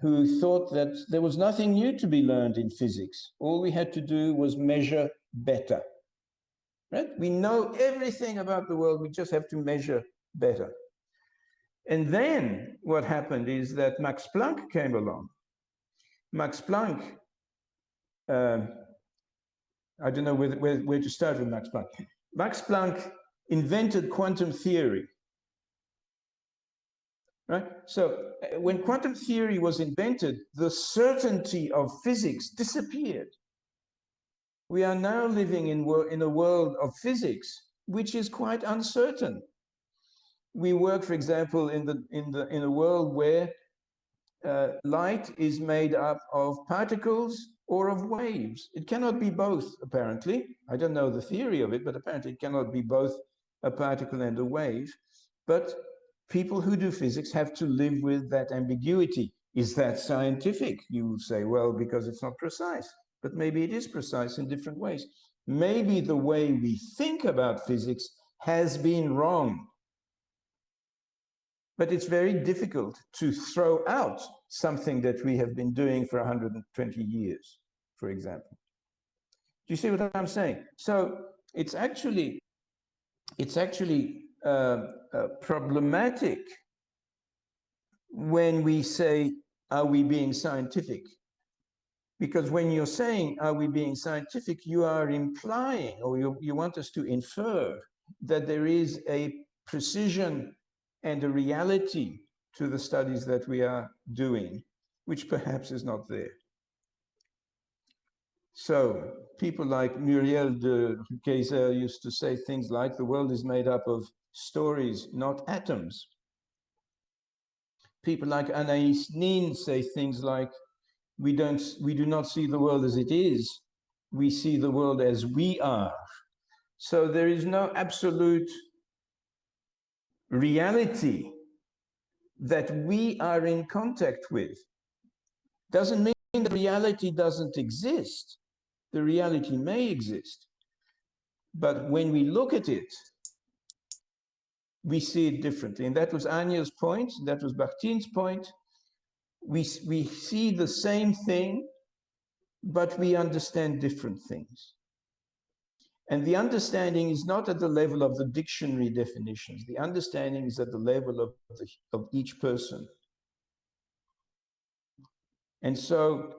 who thought that there was nothing new to be learned in physics. All we had to do was measure better. Right? We know everything about the world, we just have to measure better. And then what happened is that Max Planck came along. Max Planck, I don't know where to start with Max Planck. Max Planck invented quantum theory. Right? So when quantum theory was invented, the certainty of physics disappeared. We are now living in a world of physics, which is quite uncertain. We work, for example, in a world where light is made up of particles or of waves. It cannot be both, apparently. I don't know the theory of it, but apparently it cannot be both a particle and a wave. But people who do physics have to live with that ambiguity. Is that scientific? You will say, well, because it's not precise. But maybe it is precise in different ways. Maybe the way we think about physics has been wrong. But it's very difficult to throw out something that we have been doing for 120 years, for example. Do you see what I'm saying? So it's actually problematic when we say, are we being scientific? Because when you're saying, are we being scientific, you are implying, or you want us to infer that there is a precision and a reality to the studies that we are doing, which perhaps is not there. So people like Muriel de Keyser used to say things like, the world is made up of stories, not atoms. People like Anaïs Nin say things like, we do not see the world as it is, we see the world as we are. So there is no absolute reality that we are in contact with. Doesn't mean that reality doesn't exist. The reality may exist. But when we look at it, we see it differently. And that was Anya's point, that was Bartin's point. We see the same thing, but we understand different things. And the understanding is not at the level of the dictionary definitions. The understanding is at the level of each person. And so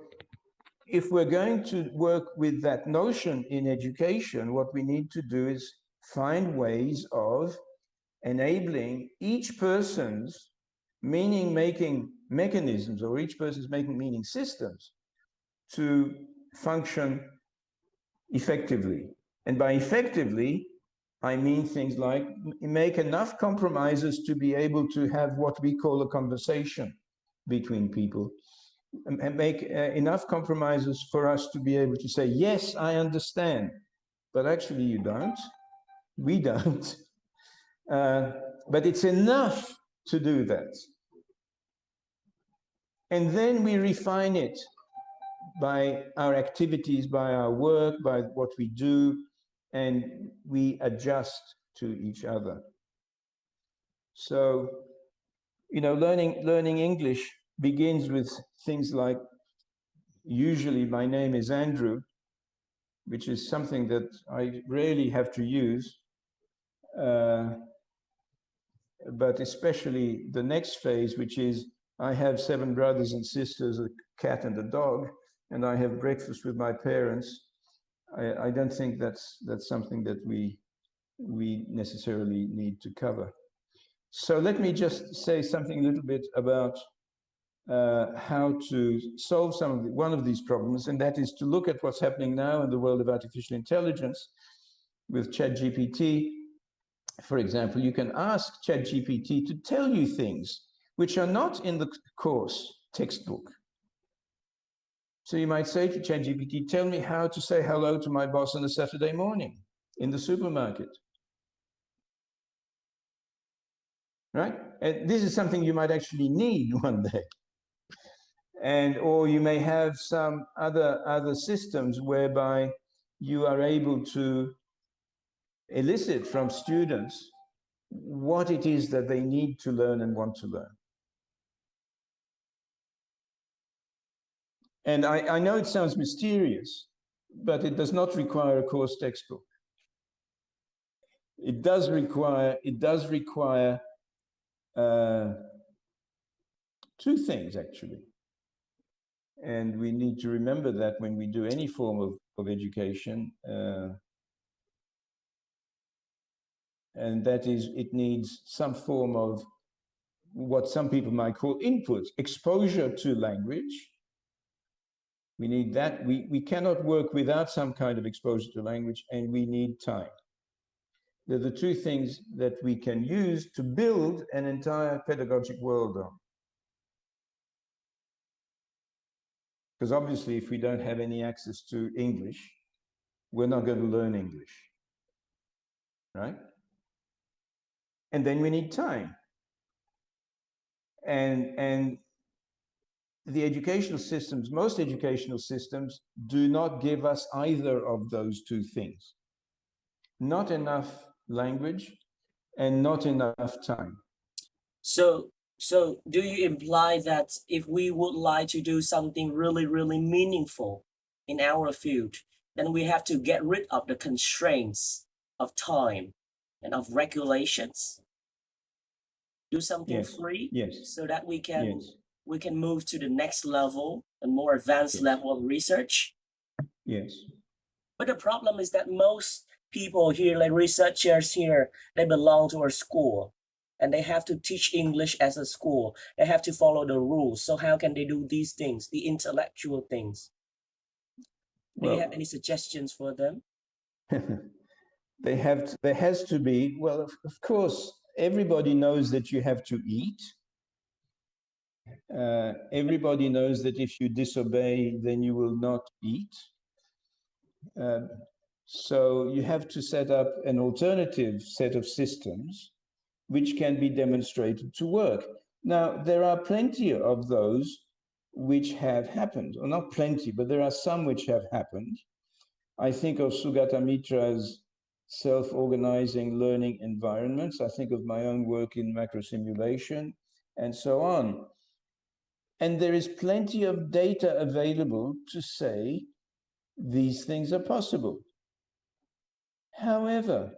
if we're going to work with that notion in education, what we need to do is find ways of enabling each person's meaning-making mechanisms, or each person's making meaning systems, to function effectively. And by effectively, I mean things like make enough compromises to be able to have what we call a conversation between people, and make enough compromises for us to be able to say, yes, I understand, but actually you don't, we don't. But it's enough to do that. And then we refine it by our activities, by our work, by what we do, and we adjust to each other. So, you know, learning English begins with things like, usually my name is Andrew, which is something that I rarely have to use, but especially the next phase, which is, I have 7 brothers and sisters, a cat and a dog, and I have breakfast with my parents. I don't think that's something that we necessarily need to cover. So let me just say something a little bit about how to solve one of these problems, and that is to look at what's happening now in the world of artificial intelligence with ChatGPT. For example, you can ask ChatGPT to tell you things which are not in the course textbook. So you might say to ChatGPT, tell me how to say hello to my boss on a Saturday morning in the supermarket. Right? And this is something you might actually need one day. And or you may have some other systems whereby you are able to elicit from students what it is that they need to learn and want to learn. And I know it sounds mysterious, but it does not require a course textbook. It does require two things, actually. And we need to remember that when we do any form of education, and that is, it needs some form of what some people might call input, exposure to language. We need that. We cannot work without some kind of exposure to language, and we need time. They're the two things that we can use to build an entire pedagogic world on. Because obviously, if we don't have any access to English, we're not going to learn English, right? And then we need time. And the educational systems, most educational systems, do not give us either of those two things. Not enough language and not enough time. So do you imply that if we would like to do something really, really meaningful in our field, then we have to get rid of the constraints of time and of regulations? Do something Yes. free, Yes. so that we can Yes. we can move to the next level, a more advanced Yes. level of research. Yes. But the problem is that most people here, like researchers here, they belong to a school and they have to teach English as a school. They have to follow the rules. So how can they do these things, the intellectual things? Do you have any suggestions for them? There has to be, well, of course, everybody knows that you have to eat. Everybody knows that if you disobey, then you will not eat. So you have to set up an alternative set of systems which can be demonstrated to work. Now, there are plenty of those which have happened, or not plenty, but there are some which have happened. I think of Sugata Mitra's self-organizing learning environments. I think of my own work in macro simulation and so on. And there is plenty of data available to say these things are possible. However,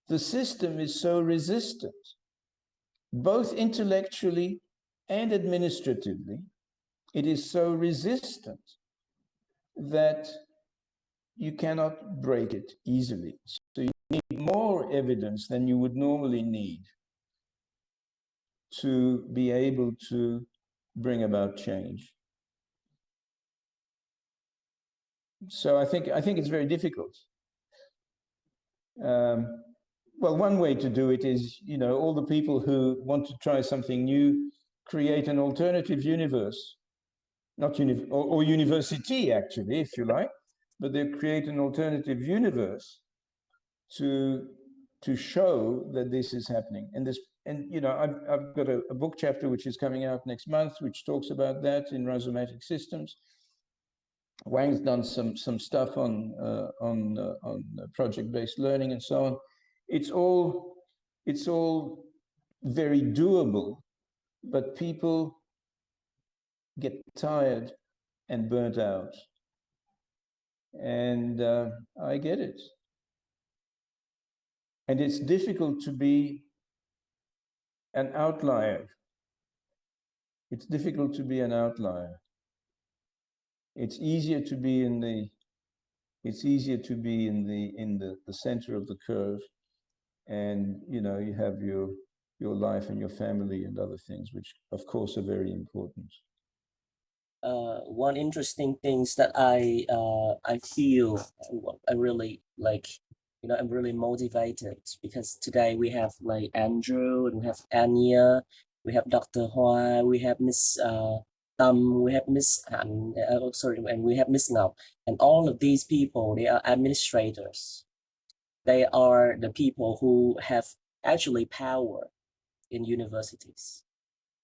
the system is so resistant, both intellectually and administratively. It is so resistant that you cannot break it easily. So you need more evidence than you would normally need to be able to bring about change. So I think it's very difficult. Well, one way to do it is, you know, all the people who want to try something new create an alternative universe, not or university, actually, if you like, but they create an alternative universe to show that this is happening. And you know, I've got a book chapter which is coming out next month, which talks about that in rhizomatic systems. Wang's done some stuff on project-based learning and so on. It's all very doable, but people get tired and burnt out, and I get it. And it's difficult to be an outlier. It's difficult to be an outlier. It's easier to be in the center of the curve, and you know, you have your life and your family and other things, which of course are very important. One interesting things that I feel I really like, you know, I'm really motivated because today we have like Andrew and we have Anya, we have Dr. Hoa, we have Miss Tam, we have Miss Han, and we have Miss Ngọc, and all of these people, they are administrators. They are the people who have actually power in universities.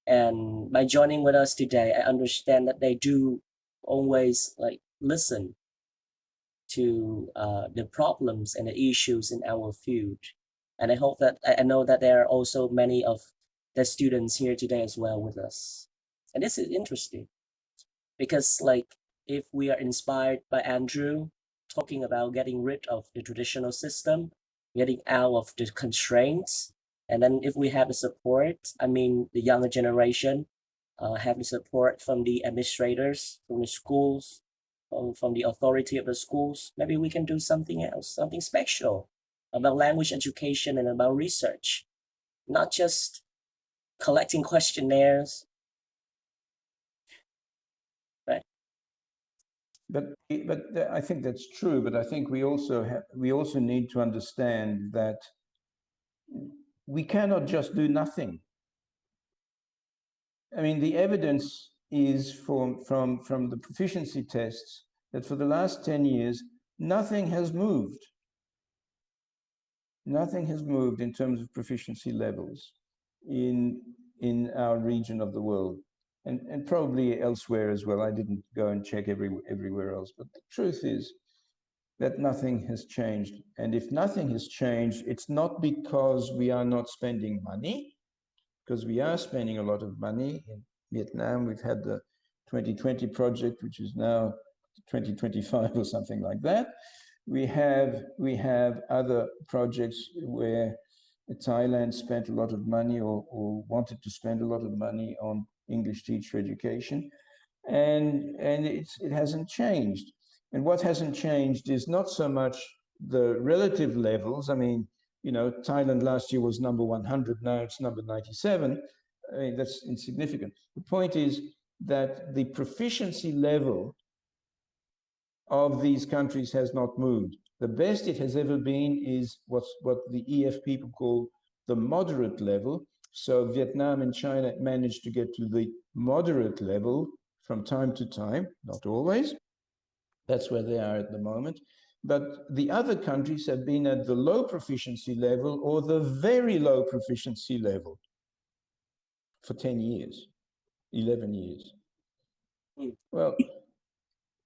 And by joining with us today, I understand that they do always like listen to the problems and the issues in our field. And I hope that I know that there are also many of the students here today as well with us. And this is interesting because like if we are inspired by Andrew talking about getting rid of the traditional system, getting out of the constraints, and then if we have the support, I mean, the younger generation have the support from the administrators, from the schools, from the authority of the schools, maybe we can do something else, something special about language education and about research, not just collecting questionnaires. Right. But I think that's true. But I think we also need to understand that we cannot just do nothing. I mean, the evidence is from the proficiency tests that for the last 10 years, nothing has moved. Nothing has moved in terms of proficiency levels in our region of the world, and probably elsewhere as well. I didn't go and check everywhere else, but the truth is that nothing has changed. And if nothing has changed, it's not because we are not spending money, because we are spending a lot of money. In Vietnam, we've had the 2020 project, which is now 2025 or something like that. We have other projects where Thailand spent a lot of money or wanted to spend a lot of money on English teacher education, and it hasn't changed. And what hasn't changed is not so much the relative levels. I mean, you know, Thailand last year was number 100, now it's number 97. I mean, that's insignificant. The point is that the proficiency level of these countries has not moved. The best it has ever been is what the EF people call the moderate level. So Vietnam and China managed to get to the moderate level from time to time, not always. That's where they are at the moment. But the other countries have been at the low proficiency level or the very low proficiency level for 10 years, 11 years. Well,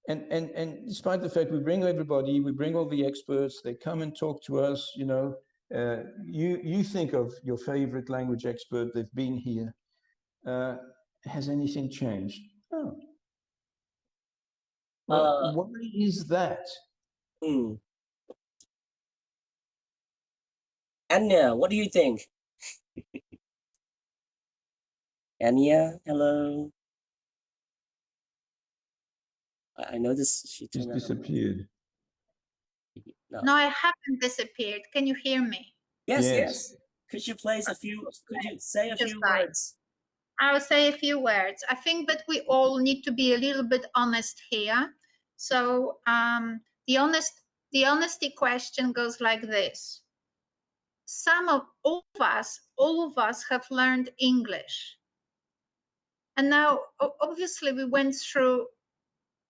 and despite the fact we bring everybody, we bring all the experts, they come and talk to us, you know, you think of your favorite language expert, they've been here. Has anything changed? No. Well, why is that? Anya, what do you think? Anya, hello. I noticed she She's disappeared. No, I haven't disappeared. Can you hear me? Yes, Yes. yes. Could you say a few words? I'll say a few words. I think that we all need to be a little bit honest here. So the honesty question goes like this. All of us have learned English. And now, obviously, we went through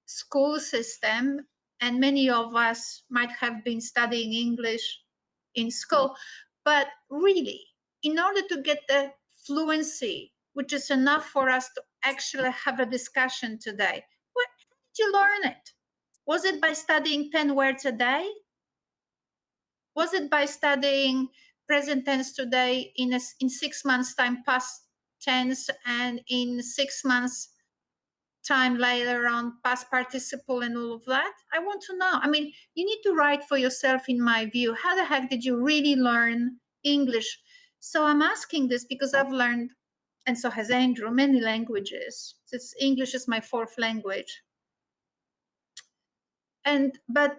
school system, and many of us might have been studying English in school. But really, in order to get the fluency, which is enough for us to actually have a discussion today, where did you learn it? Was it by studying 10 words a day? Was it by studying present tense today in 6 months' time past tense, and in 6 months' time later on past participle and all of that? I want to know. I mean, you need to write for yourself, in my view. How the heck did you really learn English? So I'm asking this because I've learned, and so has Andrew, many languages. English is my fourth language. But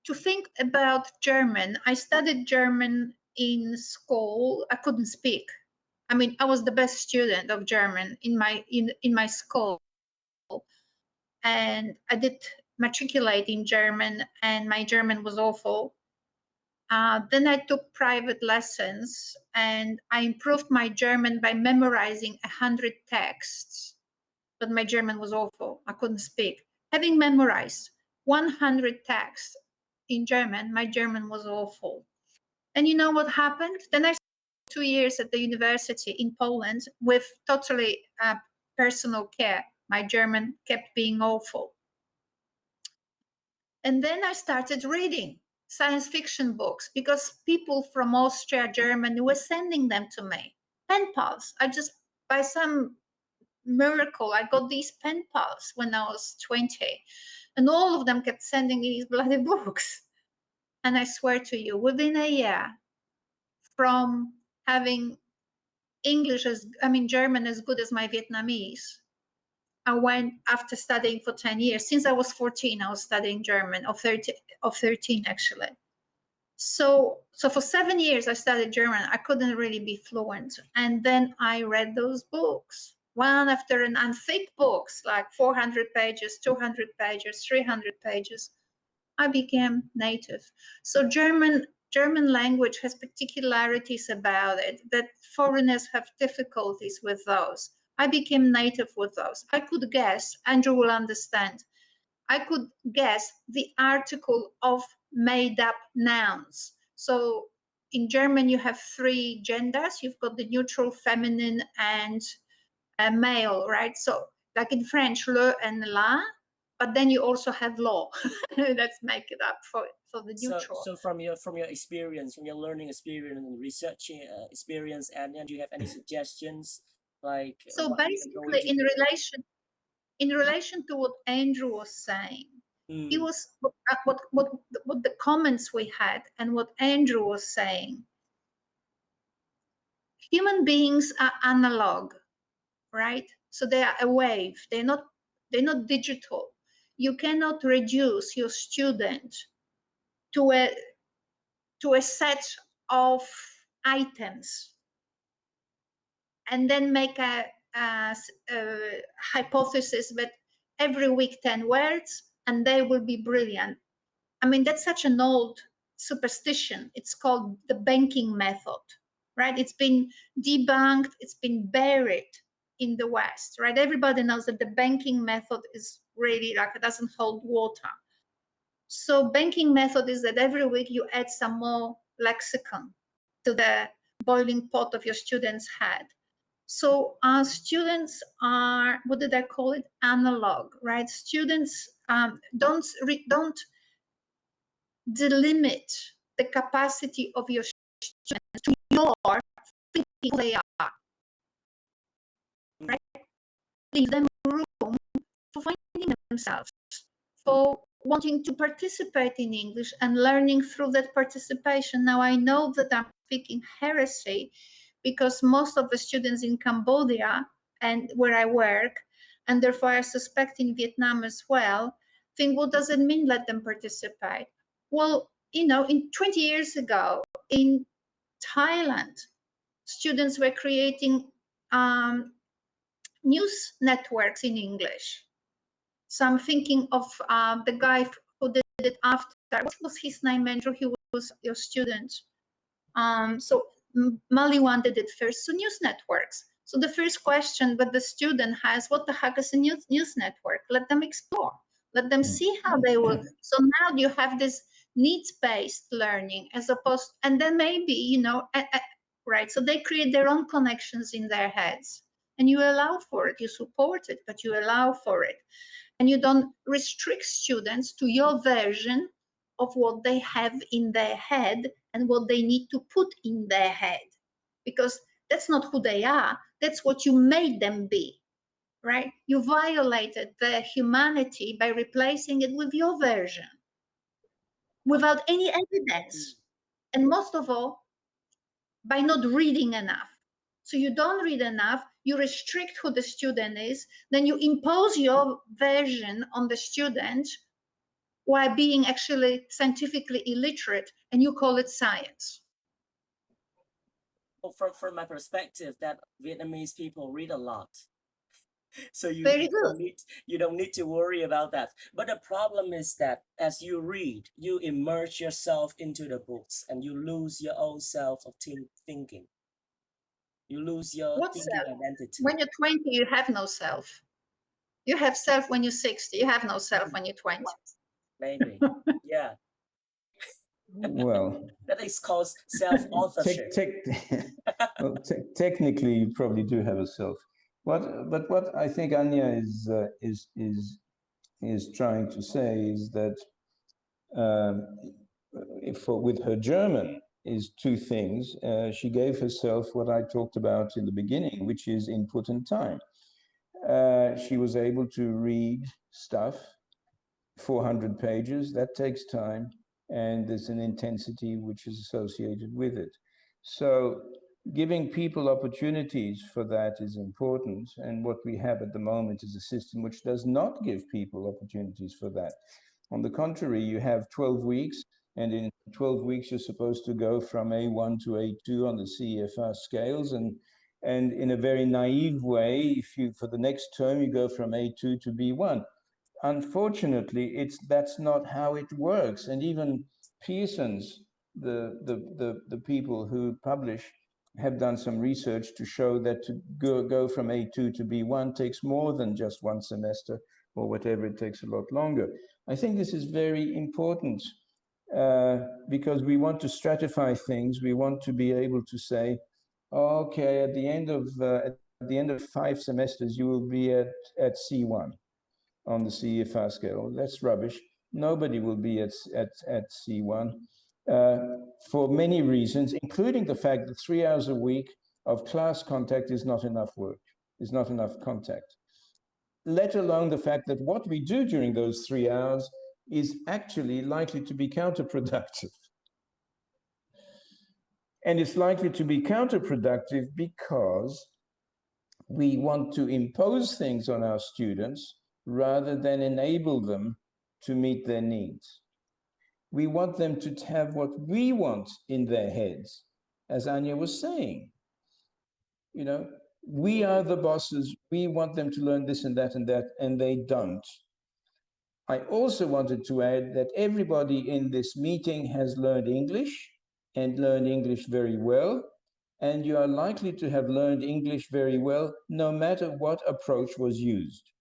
to think about German, I studied German in school. I couldn't speak. I mean, I was the best student of German in my school. And I did matriculate in German, and my German was awful. Then I took private lessons, and I improved my German by memorizing 100 texts. But my German was awful. I couldn't speak. Having memorized 100 texts in German, my German was awful. And you know what happened? Then I 2 years at the university in Poland with totally personal care. My German kept being awful. And then I started reading science fiction books because people from Austria, Germany were sending them to me. Pen pals. I just, by some miracle, I got these pen pals when I was 20. And all of them kept sending me these bloody books. And I swear to you, within a year, from having German as good as my Vietnamese, I went, after studying for 10 years, since I was 14, I was studying German, or 13 actually. So for 7 years, I studied German. I couldn't really be fluent. And then I read those books, one after another, and thick books, like 400 pages, 200 pages, 300 pages. I became native. So German language has particularities about it that foreigners have difficulties with those. I became native with those. I could guess, Andrew will understand, I could guess the article of made up nouns. So in German, you have 3 genders. You've got the neutral, feminine, and male, right? So like in French, le and la, but then you also have law. Let's make it up for the neutral. So from your experience, from your learning experience and research experience, and do you have any suggestions? Like, so what basically, in relation to what Andrew was saying, he was what the comments we had and what Andrew was saying. Human beings are analog, right? So they are a wave. They're not digital. You cannot reduce your student to a set of items and then make a hypothesis that every week 10 words and they will be brilliant. I mean, that's such an old superstition. It's called the banking method, right? It's been debunked, it's been buried in the West, right? Everybody knows that the banking method is really like, it doesn't hold water. So banking method is that every week you add some more lexicon to the boiling pot of your students' head. So our students are, what did I call it? Analog, right? Students don't delimit the capacity of your students to your thinking who they are, right? Leave them room for finding themselves, for wanting to participate in English and learning through that participation. Now, I know that I'm speaking heresy because most of the students in Cambodia and where I work, and therefore I suspect in Vietnam as well, think, what does it mean, let them participate? Well, you know, in 20 years ago in Thailand, students were creating news networks in English. So I'm thinking of the guy who did it after. What was his name, Andrew? He was your student. So Maliwan did it first. So news networks. So the first question that the student has, what the heck is a news network? Let them explore. Let them see how they will. So now you have this needs-based learning as opposed, and then maybe, you know, right? So they create their own connections in their heads. And you allow for it, you support it, but you allow for it. And you don't restrict students to your version of what they have in their head and what they need to put in their head. Because that's not who they are, that's what you made them be, right? You violated their humanity by replacing it with your version without any evidence. And most of all, by not reading enough. So you don't read enough, you restrict who the student is, then you impose your version on the student while being actually scientifically illiterate, and you call it science. Well, from my perspective, that Vietnamese people read a lot. So you don't need to worry about that. But the problem is that as you read, you immerse yourself into the books and you lose your own self of thinking. You lose your thinking identity. When you're 20, you have no self. You have self when you're 60. You have no self when you're 20. Maybe, yeah. Well, That is called self-authorship. well, technically, you probably do have a self. But what I think Anya is trying to say is that with her German is two things. She gave herself what I talked about in the beginning, which is input and time. She was able to read stuff, 400 pages, that takes time, and there's an intensity which is associated with it. So giving people opportunities for that is important, and what we have at the moment is a system which does not give people opportunities for that. On the contrary, you have 12 weeks, and in 12 weeks you're supposed to go from A1 to A2 on the CEFR scales, and in a very naive way, if you, for the next term, you go from A2 to B1. Unfortunately, that's not how it works. And even Pearson's, the people who publish, have done some research to show that to go from A2 to B1 takes more than just one semester, or whatever, it takes a lot longer. I think this is very important because we want to stratify things. We want to be able to say, okay, at the end of 5 semesters, you will be at C1 on the CEFR scale. That's rubbish. Nobody will be at C1 for many reasons, including the fact that 3 hours a week of class contact is not enough work, is not enough contact. Let alone the fact that what we do during those 3 hours is actually likely to be counterproductive. And it's likely to be counterproductive because we want to impose things on our students rather than enable them to meet their needs. We want them to have what we want in their heads, as Anya was saying. You know, we are the bosses, we want them to learn this and that, and they don't. I also wanted to add that everybody in this meeting has learned English and learned English very well, and you are likely to have learned English very well no matter what approach was used.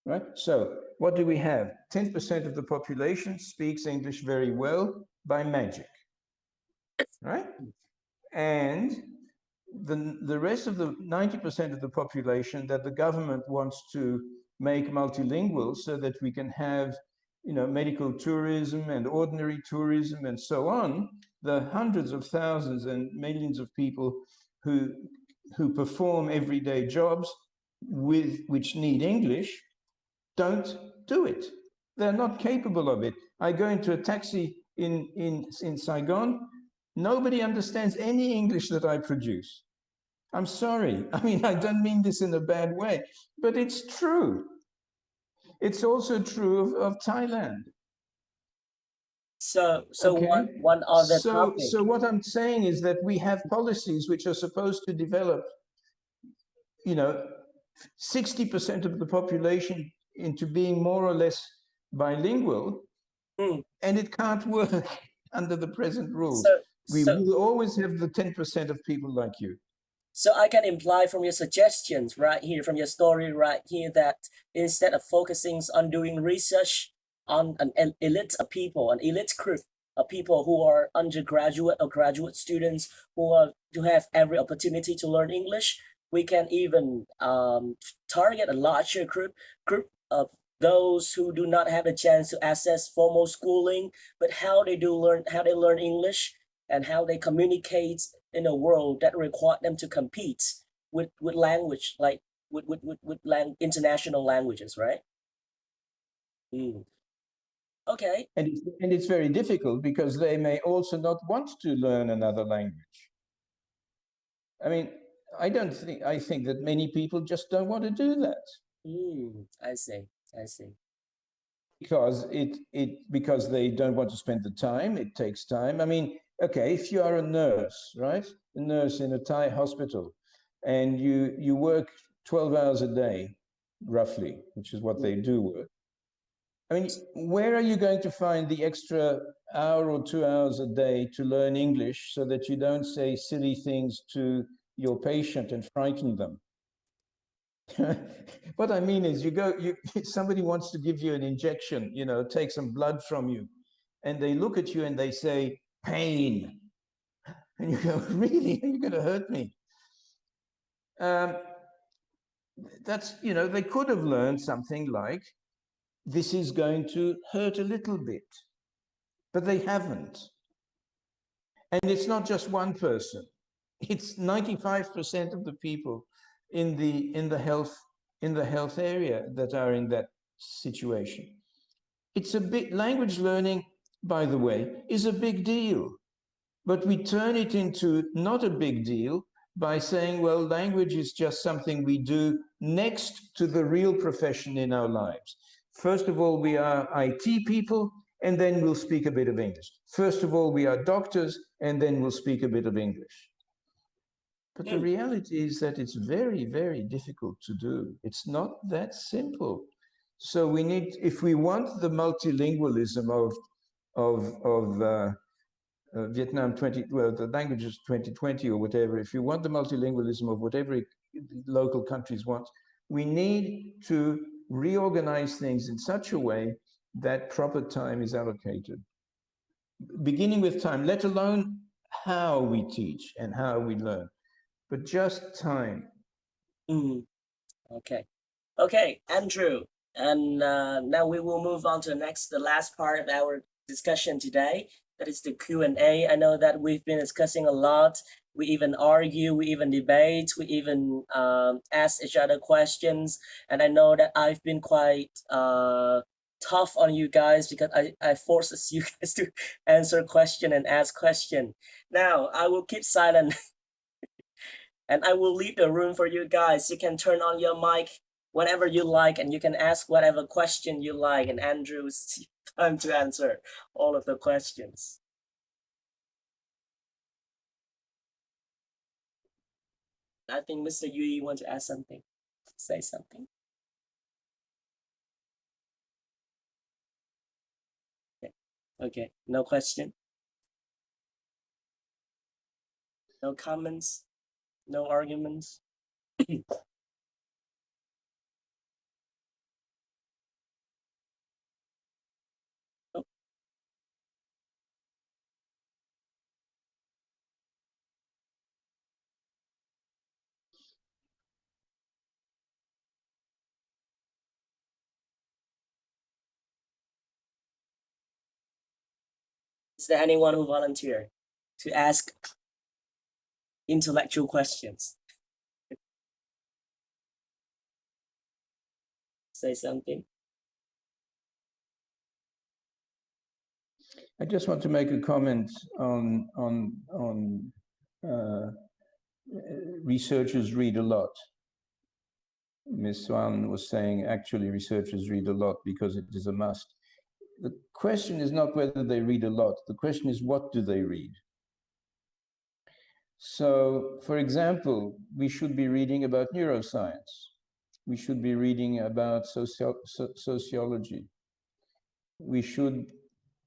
Right? So what do we have? 10% of the population speaks English very well by magic, right? And the rest of the 90% of the population that the government wants to make multilingual so that we can have, you know, medical tourism and ordinary tourism and so on, the hundreds of thousands and millions of people who perform everyday jobs which need English don't do it. They're not capable of it. I go into a taxi in Saigon, nobody understands any English that I produce. I'm sorry. I mean, I don't mean this in a bad way, but it's true. It's also true of Thailand. So Okay. one other topic. So what I'm saying is that we have policies which are supposed to develop, you know, 60% of the population into being more or less bilingual, and it can't work under the present rules. We will always have the 10% of people like you. So I can imply from your suggestions right here, from your story right here, that instead of focusing on doing research on an elite of people, an elite group of people who are undergraduate or graduate students who have every opportunity to learn English, we can even target a larger group of those who do not have a chance to access formal schooling, but how they learn English and how they communicate in a world that requires them to compete with language, like with international languages, right? Okay. And it's very difficult because they may also not want to learn another language. I mean, I think that many people just don't want to do that. I see. Because they don't want to spend the time. It takes time. I mean, okay, if you are a nurse, right? A nurse in a Thai hospital, and you work 12 hours a day, roughly, which is what they do work. I mean, where are you going to find the extra hour or 2 hours a day to learn English so that you don't say silly things to your patient and frighten them? What I mean is somebody wants to give you an injection, you know, take some blood from you. and they look at you and they say, pain. And you go, really? You're going to hurt me? That's, you know, they could have learned something like, this is going to hurt a little bit, but they haven't. And it's not just one person. It's 95% of the people in the health area that are in that situation. It's a big, language learning, by the way, is a big deal, but we turn it into not a big deal by saying, well, language is just something we do next to the real profession in our lives. First of all, we are IT people, and then we'll speak a bit of English. First of all, we are doctors, and then we'll speak a bit of English. But the reality is that it's very, very difficult to do. It's not that simple. So we need, if we want the multilingualism of Vietnam 20, well, the languages 2020 or whatever, if you want the multilingualism of whatever local countries want, we need to reorganize things in such a way that proper time is allocated. Beginning with time, let alone how we teach and how we learn, but just time. Okay. Okay, Andrew. And now we will move on to the last part of our discussion today. That is the Q&A. I know that we've been discussing a lot. We even argue, we even debate, we even ask each other questions. And I know that I've been quite tough on you guys because I forces you guys to answer question and ask question. Now, I will keep silent and I will leave the room for you guys. You can turn on your mic whenever you like, and you can ask whatever question you like, and Andrew's time to answer all of the questions. I think Mr. Yui want to ask something, say something. Okay, no question. No comments, no arguments. Is there anyone who volunteered to ask intellectual questions? Say something. I just want to make a comment on researchers read a lot. Ms. Swan was saying actually researchers read a lot because it is a must. The question is not whether they read a lot. The question is, what do they read? So, for example, we should be reading about neuroscience. We should be reading about sociology. We should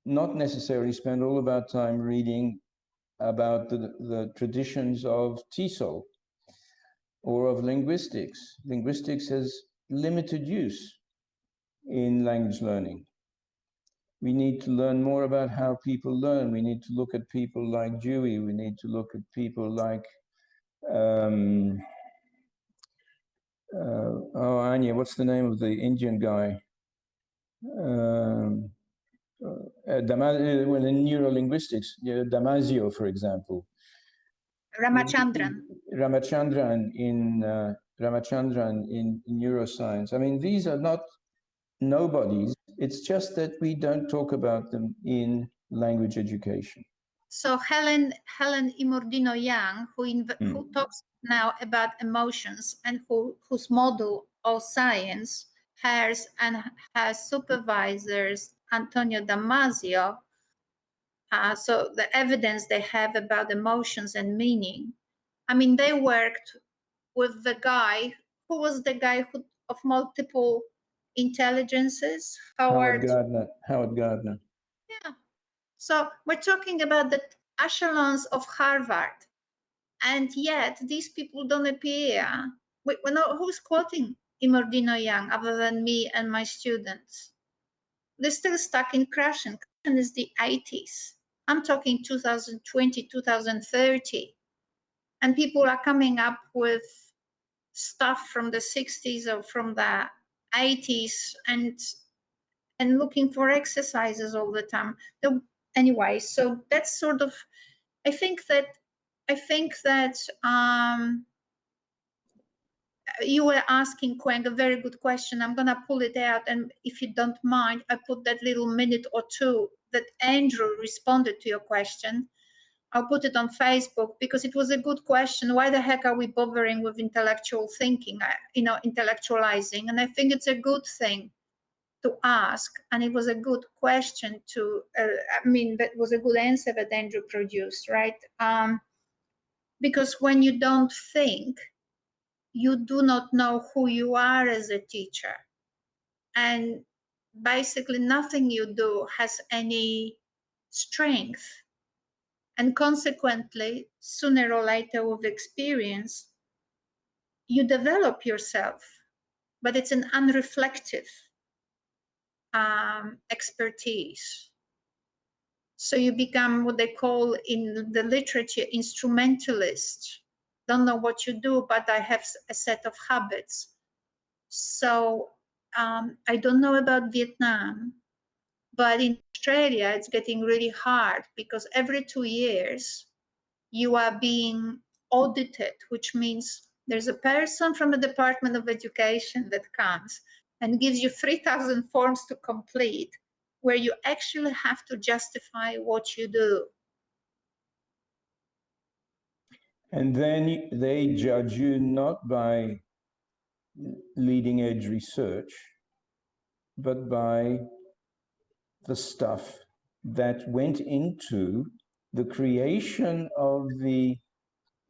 not necessarily spend all of our time reading about the traditions of TESOL or of linguistics. Linguistics has limited use in language learning. We need to learn more about how people learn. We need to look at people like Dewey. We need to look at people like, Anya, what's the name of the Indian guy? Well, in neurolinguistics, Damasio, for example. Ramachandran. Ramachandran in neuroscience. I mean, these are not nobodies. It's just that we don't talk about them in language education. So Helen Imordino Young, who talks now about emotions and whose model of science has supervisors Antonio Damasio. So the evidence they have about emotions and meaning. I mean, they worked with the guy who was the guy of multiple intelligences, Howard Gardner. Yeah. So we're talking about the echelons of Harvard, and yet these people don't appear. We know who's quoting Imordino Young other than me and my students. They're still stuck in Krashen. is the 80s. I'm talking 2020, 2030. And people are coming up with stuff from the 60s or from the 80s and looking for exercises all the time. Anyway, so that's sort of, I think that you were asking, Quang, a very good question. I'm going to pull it out. And if you don't mind, I put that little minute or two that Andrew responded to your question. I'll put it on Facebook because it was a good question. Why the heck are we bothering with intellectual thinking, intellectualizing? And I think it's a good thing to ask. And it was a good question to, that was a good answer that Andrew produced, right? Because when you don't think, you do not know who you are as a teacher. And basically nothing you do has any strength. And consequently, sooner or later with experience, you develop yourself, but it's an unreflective expertise. So you become what they call in the literature instrumentalist. Don't know what you do, but I have a set of habits. So I don't know about Vietnam, but in Australia, it's getting really hard because every 2 years, you are being audited, which means there's a person from the Department of Education that comes and gives you 3,000 forms to complete, where you actually have to justify what you do. And then they judge you not by leading edge research, but by the stuff that went into the creation of the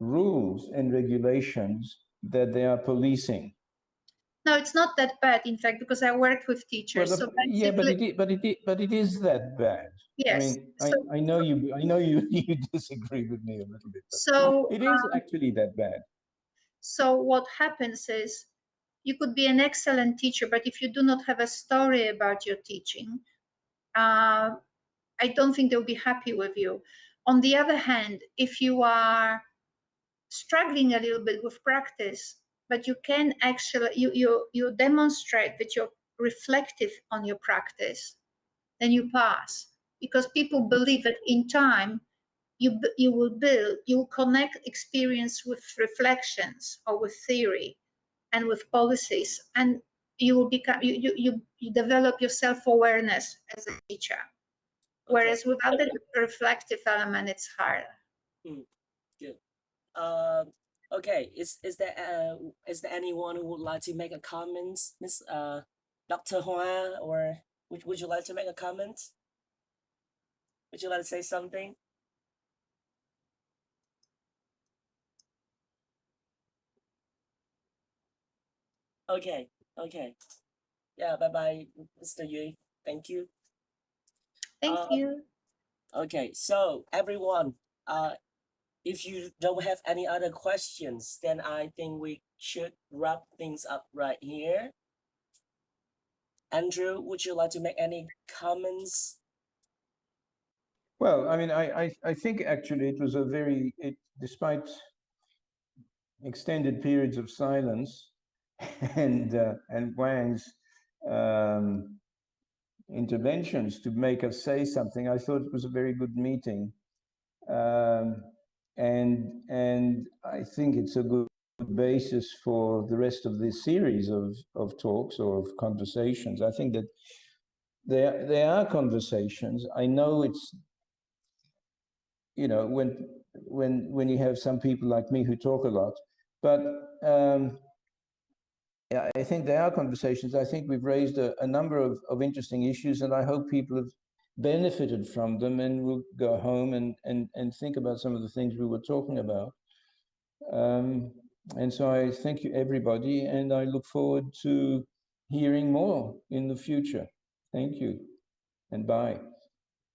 rules and regulations that they are policing. No, it's not that bad, in fact, because I worked with teachers. Well, so yeah, but it is that bad. Yes. I mean, I know you you disagree with me a little bit. So it is actually that bad. So what happens is you could be an excellent teacher, but if you do not have a story about your teaching, I don't think they'll be happy with you. On the other hand, if you are struggling a little bit with practice, but you can actually, you demonstrate that you're reflective on your practice, then you pass. Because people believe that in time, you will connect experience with reflections or with theory and with policies, and you will become, you develop your self-awareness as a teacher. Whereas without the reflective element, it's harder. Good. Okay. Is there anyone who would like to make a comment, Miss Dr. Hoa, or would you like to make a comment? Would you like to say something? Okay. Yeah. Bye, Mr. Yui. Thank you. Thank you. Okay. So everyone, if you don't have any other questions, then I think we should wrap things up right here. Andrew, would you like to make any comments? Well, I mean, I think actually it was despite extended periods of silence and Wang's interventions to make us say something, I thought it was a very good meeting. And I think it's a good basis for the rest of this series of talks or of conversations. I think that there are conversations. I know it's, when you have some people like me who talk a lot, but yeah, I think there are conversations. I think we've raised a number of interesting issues, and I hope people have benefited from them and will go home and think about some of the things we were talking about. And so I thank you, everybody, and I look forward to hearing more in the future. Thank you, and bye.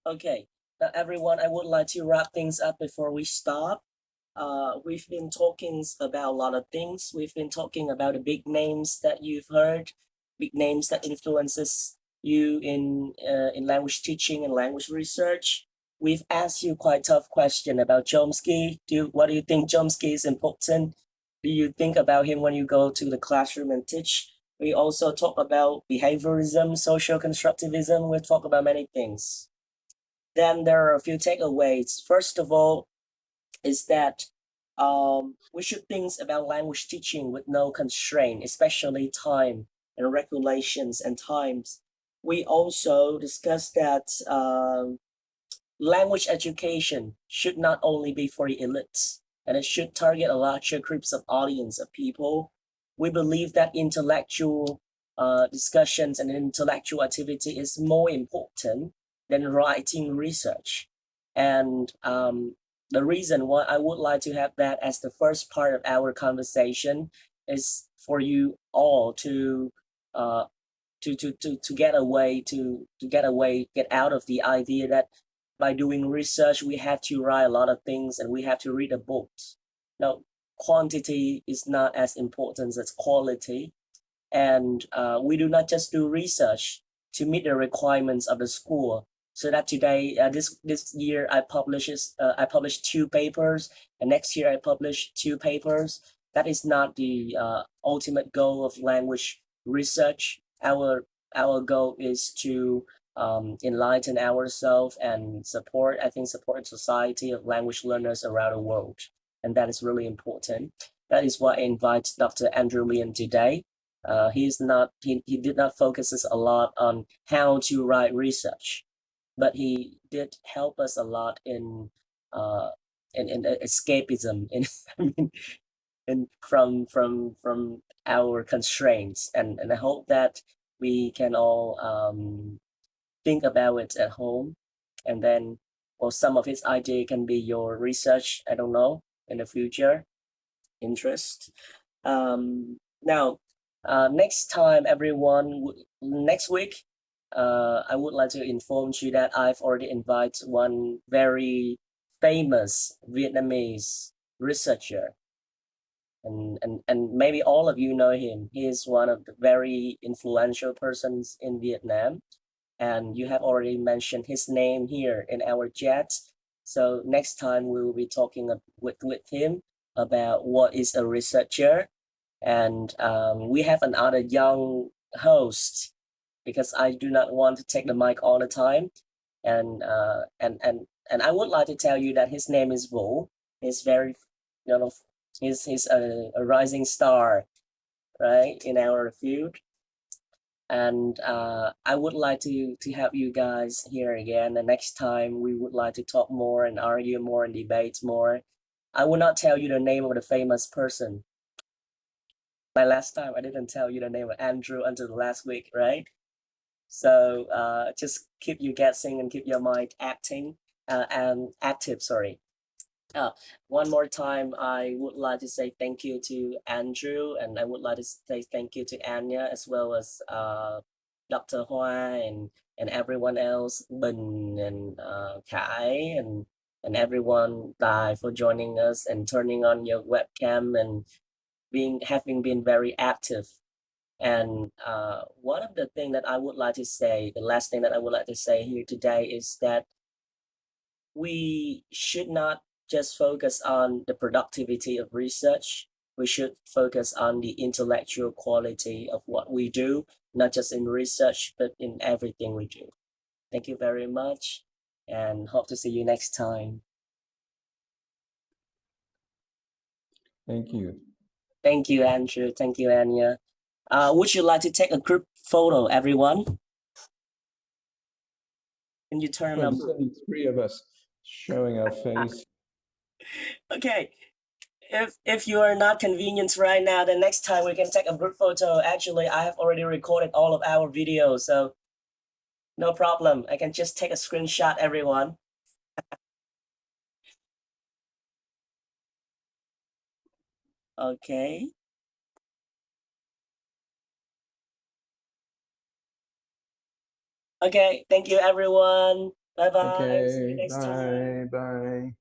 Okay, now everyone, I would like to wrap things up before we stop. We've been talking about a lot of things. We've been talking about the big names that you've heard, big names that influences you in language teaching and language research. We've asked you quite tough question about Chomsky. What do you think Chomsky is important? Do you think about him when you go to the classroom and teach? We also talk about behaviorism, social constructivism. We talk about many things. Then there are a few takeaways. First of all, is that we should think about language teaching with no constraint, especially time and regulations and times. We also discussed that language education should not only be for the elites, and it should target a larger groups of audience of people. We believe that intellectual discussions and intellectual activity is more important than writing research. And the reason why I would like to have that as the first part of our conversation is for you all to get out of the idea that by doing research we have to write a lot of things and we have to read a book. No, quantity is not as important as quality, and we do not just do research to meet the requirements of the school. So that today, this year, I published 2 papers, and next year I publish 2 papers. That is not the ultimate goal of language research. Our goal is to enlighten ourselves and support society of language learners around the world, and that is really important. That is why I invite Dr. Andrew Leon today. He did not focus a lot on how to write research, but he did help us a lot in escapism, from our constraints, and I hope that we can all think about it at home, and then, or some of his idea can be your research, I don't know, in the future interest. Now, next time, everyone, next week, I would like to inform you that I've already invited one very famous Vietnamese researcher, and maybe all of you know him. He is one of the very influential persons in Vietnam, and you have already mentioned his name here in our chat. So next time we will be talking with him about what is a researcher, and we have another young host, because I do not want to take the mic all the time, and I would like to tell you that his name is Vo. He's very, he's a rising star, right, in our field. And I would like to have you guys here again. The next time we would like to talk more and argue more and debate more. I will not tell you the name of the famous person. Like last time, I didn't tell you the name of Andrew until the last week, right? So just keep you guessing and keep your mind active. Sorry. One more time, I would like to say thank you to Andrew, and I would like to say thank you to Anya, as well as Dr. Hoa and everyone else, Bình and Kai and everyone for joining us and turning on your webcam and having been very active. And one of the things that I would like to say, the last thing that I would like to say here today is that we should not just focus on the productivity of research. We should focus on the intellectual quality of what we do, not just in research, but in everything we do. Thank you very much, and hope to see you next time. Thank you. Thank you, Andrew. Thank you, Anya. Would you like to take a group photo, everyone? Can you turn Well, on? there's only 3 of us showing our face. Okay. If you are not convenient right now, then next time we can take a group photo. Actually, I have already recorded all of our videos, so no problem. I can just take a screenshot, everyone. Okay. Okay, thank you, everyone. Bye-bye. See you Okay, next time. bye.